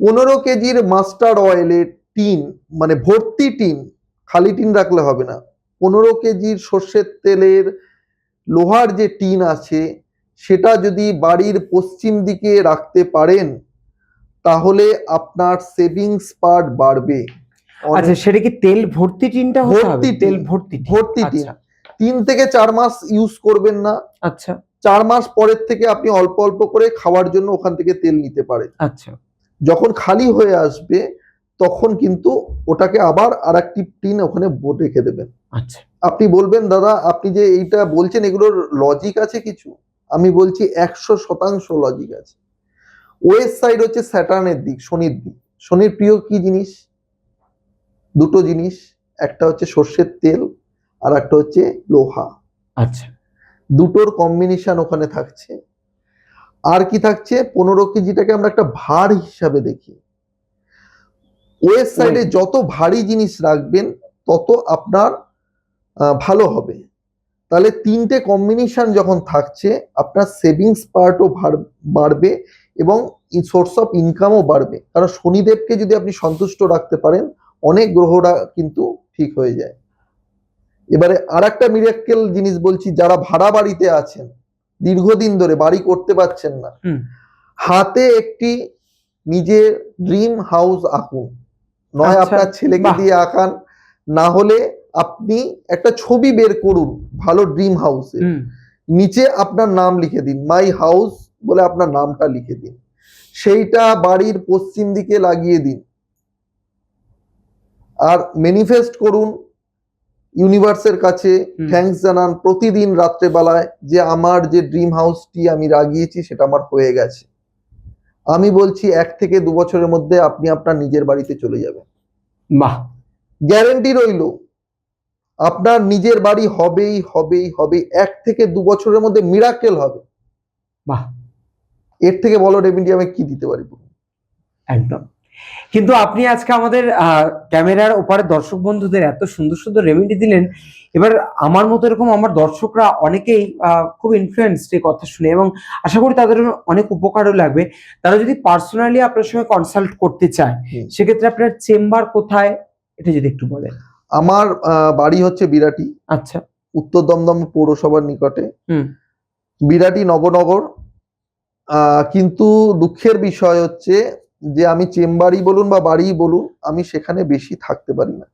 15 কেজির মাস্টার্ড অয়েলের টিন, মানে ভর্তি টিন, খালি টিন রাখলে হবে না, 15 কেজির সর্ষের তেলের লোহার যে টিন আছে সেটা যদি বাড়ির পশ্চিম দিকে রাখতে পারেন তাহলে আপনার সেভিংস পার্ট বাড়বে। আচ্ছা, সেটা কি তেল ভর্তি টিনটা হতে হবে? ভর্তি তেল টিন, ভর্তি ভর্তি টিন। আচ্ছা 3 থেকে 4 মাস ইউজ করবেন না, আচ্ছা 4 মাস পরের থেকে আপনি অল্প অল্প করে খাওয়ার জন্য ওখান থেকে তেল নিতে পারেন। আচ্ছা যখন খালি হয়ে আসবে তখন কিন্তু ওটাকে আবার আরেকটি টিন ওখানে রেখে দেবেন। আচ্ছা আপনি বলবেন দাদা আপনি যে এইটা বলছেন এগুলোর লজিক আছে কিছু? আমি বলছি 100% লজিক আছে। ওয়েস্ট সাইড হচ্ছে স্যাটার্নের দিক, শনির দিক। শনির প্রিয় কি জিনিস? দুটো জিনিস, একটা হচ্ছে সর্ষের তেল আর একটা হচ্ছে লোহা। আচ্ছা দুটোর কম্বিনেশন ওখানে থাকছে। আর কি থাকছে? 15 কেজিটাকে আমরা একটা ভার হিসাবে দেখি। ওয়েস্ট সাইডে যত ভারী জিনিস রাখবেন তত আপনার ভালো হবে। তাহলে 3টে কম্বিনেশন যখন থাকছে আপনার সেভিংস পার্টও বাড়বে এবং সোর্স অফ ইনকামও বাড়বে। কারণ শনিদেবকে যদি আপনি সন্তুষ্ট রাখতে পারেন অনেক গ্রহরা কিন্তু ঠিক হয়ে যায়। এবারে আর একটা মিরাক্কেল জিনিস বলছি, যারা ভাড়া বাড়িতে আছেন দীর্ঘদিন ধরে বাড়ি করতে পারছেন না, হাতে একটি নিজের ড্রিম হাউস আঁকুন। নয় আচ্ছা, আপনার ছেলেকে বাহ। দিয়ে আঁকান, না হলে আপনি একটা ছবি বের করুন ভালো ড্রিম হাউসে, নিচে আপনার নাম লিখে দিন, মাই হাউস বলে আপনার নামটা লিখে দিন, সেইটা বাড়ির পশ্চিম দিকে লাগিয়ে দিন আর ম্যানিফেস্ট করুন ইউনিভার্সের কাছে, থ্যাঙ্কস জানান প্রতিদিন রাত্রেবেলায় যে আমার যে ড্রিম হাউসটি আমি লাগিয়েছি সেটা আমার হয়ে গেছে। আমি বলছি 1 থেকে 2 বছরের মধ্যে আপনি আপনার নিজের বাড়িতে চলে যাবেন। বাহ, গ্যারেন্টি রইল আপনার নিজের বাড়ি হবেই হবেই হবে। 1 থেকে 2 বছরের মধ্যে মিরাকেল হবে। বাহ, এর থেকে বলো রেমেডি আমি কি দিতে পারি? একদম। কিন্তু আপনি আজকে আমাদের ক্যামেরার ওপারে দর্শক বন্ধুদের এত সুন্দর সুন্দর রেমেডি দিলেন। এবার আমার মতো এরকম আমার দর্শকরা অনেকেই খুব ইনফ্লুয়েন্সড এই কথা শুনে, এবং আশা করি তাদের অনেক উপকারও লাগবে। তারা যদি পার্সোনালি আপনার সঙ্গে কনসাল্ট করতে চায় সেক্ষেত্রে আপনার চেম্বার কোথায় এটা যদি একটু বলেন। আমার বাড়ি হচ্ছে বিরাটি, আচ্ছা, উত্তর দমদম পৌরসভার নিকটে, বিরাটি নবনগর। কিন্তু দুঃখের বিষয় হচ্ছে যে আমি চেম্বারই বলুন বা বাড়ি বলুন আমি সেখানে বেশি থাকতে পারি না,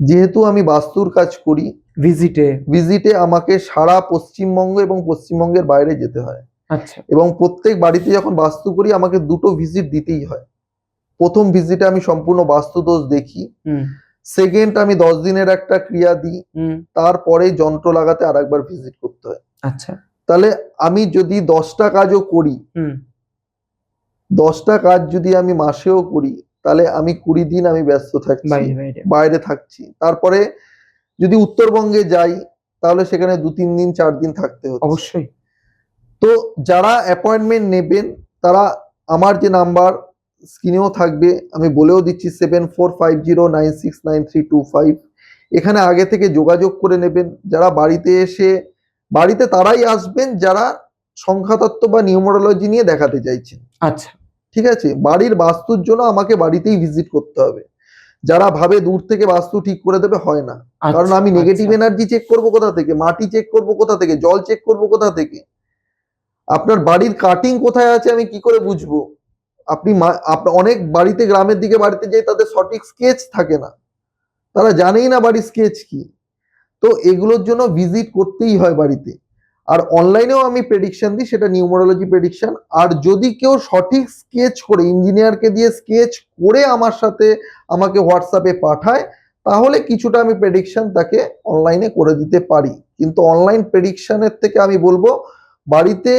যেহেতু আমি বাস্তুর কাজ করি। ভিজিটে আমাকে সারা পশ্চিমবঙ্গ এবং পশ্চিমবঙ্গের বাইরে যেতে হয়। আচ্ছা, এবং প্রত্যেক বাড়িতে যখন বাস্তু করি আমাকে 2টো ভিজিট দিতেই হয়। প্রথম ভিজিটে আমি সম্পূর্ণ বাস্তু দোষ দেখি, সেকেন্ড আমি 10 দিনের একটা ক্রিয়া দিই, তারপরে যন্ত্র লাগাতে আরেকবার ভিজিট করতে হয়। আচ্ছা, তাহলে আমি যদি 10টা কাজও করি, 10টা কাজ যদি আমি মাসেও করি তাহলে আমি 20 দিন আমি ব্যস্ত থাকছি, বাইরে থাকছি। তারপরে যদি উত্তরবঙ্গে যাই তাহলে সেখানে 2-3 দিন 4 দিন থাকতে হচ্ছে। অবশ্যই। তো যারা অ্যাপয়েন্টমেন্ট নেবেন তারা আমার যে নাম্বার স্ক্রিনেও থাকবে আমি বলেও দিচ্ছি 7450969325, এখানে আগে থেকে যোগাযোগ করে নেবেন। যারা বাড়িতে এসে বাড়িতে তারাই আসবেন যারা সংখ্যাতত্ত্ব বা নিউমারোলজি নিয়ে দেখাতে চাইছেন। আচ্ছা, ঠিক আছে, বাড়ির বাস্তুর জন্য আমাকে বাড়িতেই ভিজিট করতে হবে। যারা ভাবে দূর থেকে বাস্তু ঠিক করে দেবে, হয় না। কারণ আমি নেগেটিভ এনার্জি চেক করব কোথা থেকে, মাটি চেক করব কোথা থেকে, জল চেক করব কোথা থেকে, আপনার বাড়ির কাটিং কোথায় আছে আমি কি করে বুঝবো? আপনি অনেক বাড়িতে গ্রামের দিকে বাড়িতে যাই তাদের সঠিক স্কেচ থাকে না, তারা জানেই না বাড়ির স্কেচ কি। তো এগুলোর জন্য ভিজিট করতেই হয় বাড়িতে। আর অনলাইনেও আমি প্রেডিকশন দিই, সেটা নিউমারোলজি প্রেডিকশন। আর যদি কেউ সঠিক স্কেচ করে ইঞ্জিনিয়ারকে দিয়ে স্কেচ করে আমার সাথে আমাকে হোয়াটসঅ্যাপে পাঠায় তাহলে কিছুটা আমি প্রেডিকশন তাকে অনলাইনে করে দিতে পারি। কিন্তু অনলাইন প্রেডিকশনের থেকে আমি বলবো বাড়িতে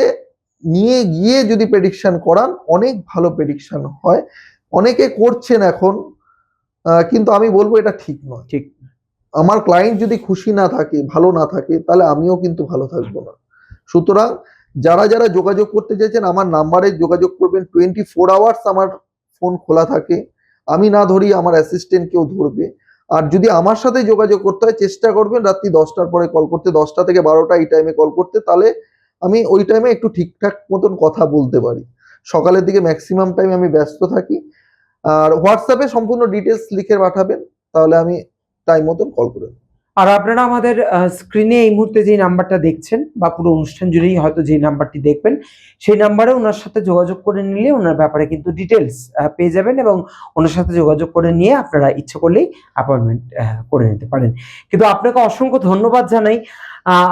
নিয়ে গিয়ে যদি প্রেডিকশন করান অনেক ভালো প্রেডিকশন হয়। অনেকে করছেন এখন, কিন্তু আমি বলবো এটা ঠিক নয়। ঠিক, আমার ক্লায়েন্ট যদি খুশি না থাকে, ভালো না থাকে, তাহলে আমিও কিন্তু ভালো থাকবো না। সুতরাং যারা যারা যোগাযোগ করতে চাইছেন আমার নাম্বারে যোগাযোগ করবেন। 24 আওয়ার্স আমার ফোন খোলা থাকে, আমি না ধরি আমার অ্যাসিস্ট্যান্ট কেউ ধরবে। আর যদি আমার সাথে যোগাযোগ করতে হয় চেষ্টা করবেন রাত্রি 10টার পরে কল করতে, 10টা থেকে 12টা এই টাইমে কল করতে, তাহলে আমি ওই টাইমে একটু ঠিকঠাক মতন কথা বলতে পারি। সকালের দিকে ম্যাক্সিমাম টাইম আমি ব্যস্ত থাকি। আর হোয়াটসঅ্যাপে সম্পূর্ণ ডিটেলস লিখে পাঠাবেন, তাহলে আমি টাইম মতন কল করে। আর আপনারা আমাদের স্ক্রিনে এই মুহূর্তে যে নাম্বারটা দেখছেন বা পুরো অনুষ্ঠান জুড়েই হয়তো যে নাম্বারটি দেখবেন, সেই নাম্বারে ওনার সাথে যোগাযোগ করে নিলে ওনার ব্যাপারে কিন্তু ডিটেলস পেয়ে যাবেন এবং ওনার সাথে যোগাযোগ করে নিয়ে আপনারা ইচ্ছে করলেই অ্যাপয়েন্টমেন্ট করে নিতে পারেন। কিন্তু আপনাকে অসংখ্য ধন্যবাদ জানাই।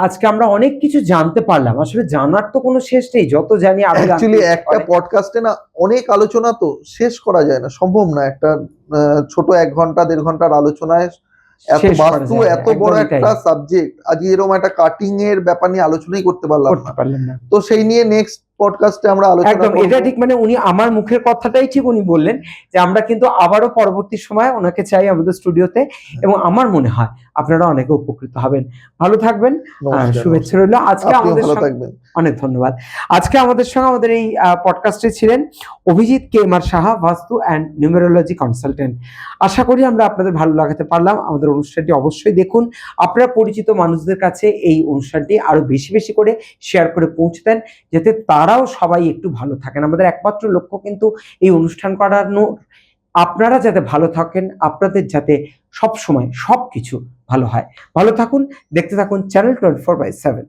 আজকে আমরা অনেক কিছু জানতে পারলাম। আসলে জানার তো কোনো শেষ নেই, যত জানি আরো জানতে অ্যাকচুয়ালি ইচ্ছে একটা করে। পডকাস্টে না অনেক আলোচনা তো শেষ করা যায় না, সম্ভব না। একটা ছোট 1 ঘন্টা 1.5 ঘন্টার আলোচনায় এত শেষ করা বাস্তু যায় না, এত বড় একদমই তাই। একটা সাবজেক্ট, আজ এরকম একটা কাটিং এর ব্যাপার নিয়ে আলোচনাই করতে পারলাম করতে না। পারলেন না। তো সেই নিয়ে নেক্সট পডকাস্টে আমরা আলোচনা একদম করব। এটা ঠিক, মানে উনি আমার মুখের কথাটাই ঠিক উনি বললেন যে আমরা কিন্তু আবারও পরবর্তী সময় ওনাকে চাই আমাদের স্টুডিওতে, এবং আমার মনে হয় আপনারা অনেকে উপকৃত হবেন। ভালো থাকবেন, নমস্কার, শুভেচ্ছা নমস্কার। রইল। আজকে আপনিও আমাদের ভালো সঙ্গে থাকবেন। অনেক ধন্যবাদ। আজকে আমাদের সঙ্গে আমাদের এই পডকাস্টে ছিলেন অভিজিৎ কেমার সাহা, বাস্তু অ্যান্ড নিউমেরোলজি কনসালটেন্ট। আশা করি আমরা আপনাদের ভালো লাগাতে পারলাম। আমাদের অনুষ্ঠানটি অবশ্যই দেখুন। আপনারা পরিচিত মানুষদের কাছে এই অনুষ্ঠানটি আরো বেশি বেশি করে শেয়ার করে পৌঁছে দেন, যাতে তারাও সবাই একটু ভালো থাকেন। আমাদের একমাত্র লক্ষ্য কিন্তু এই অনুষ্ঠান করানো, আপনারা যাতে ভালো থাকেন, আপনাদের যাতে সবসময় সবকিছু ভালো হয়। ভালো থাকুন, দেখতে থাকুন চ্যানেল 24/7।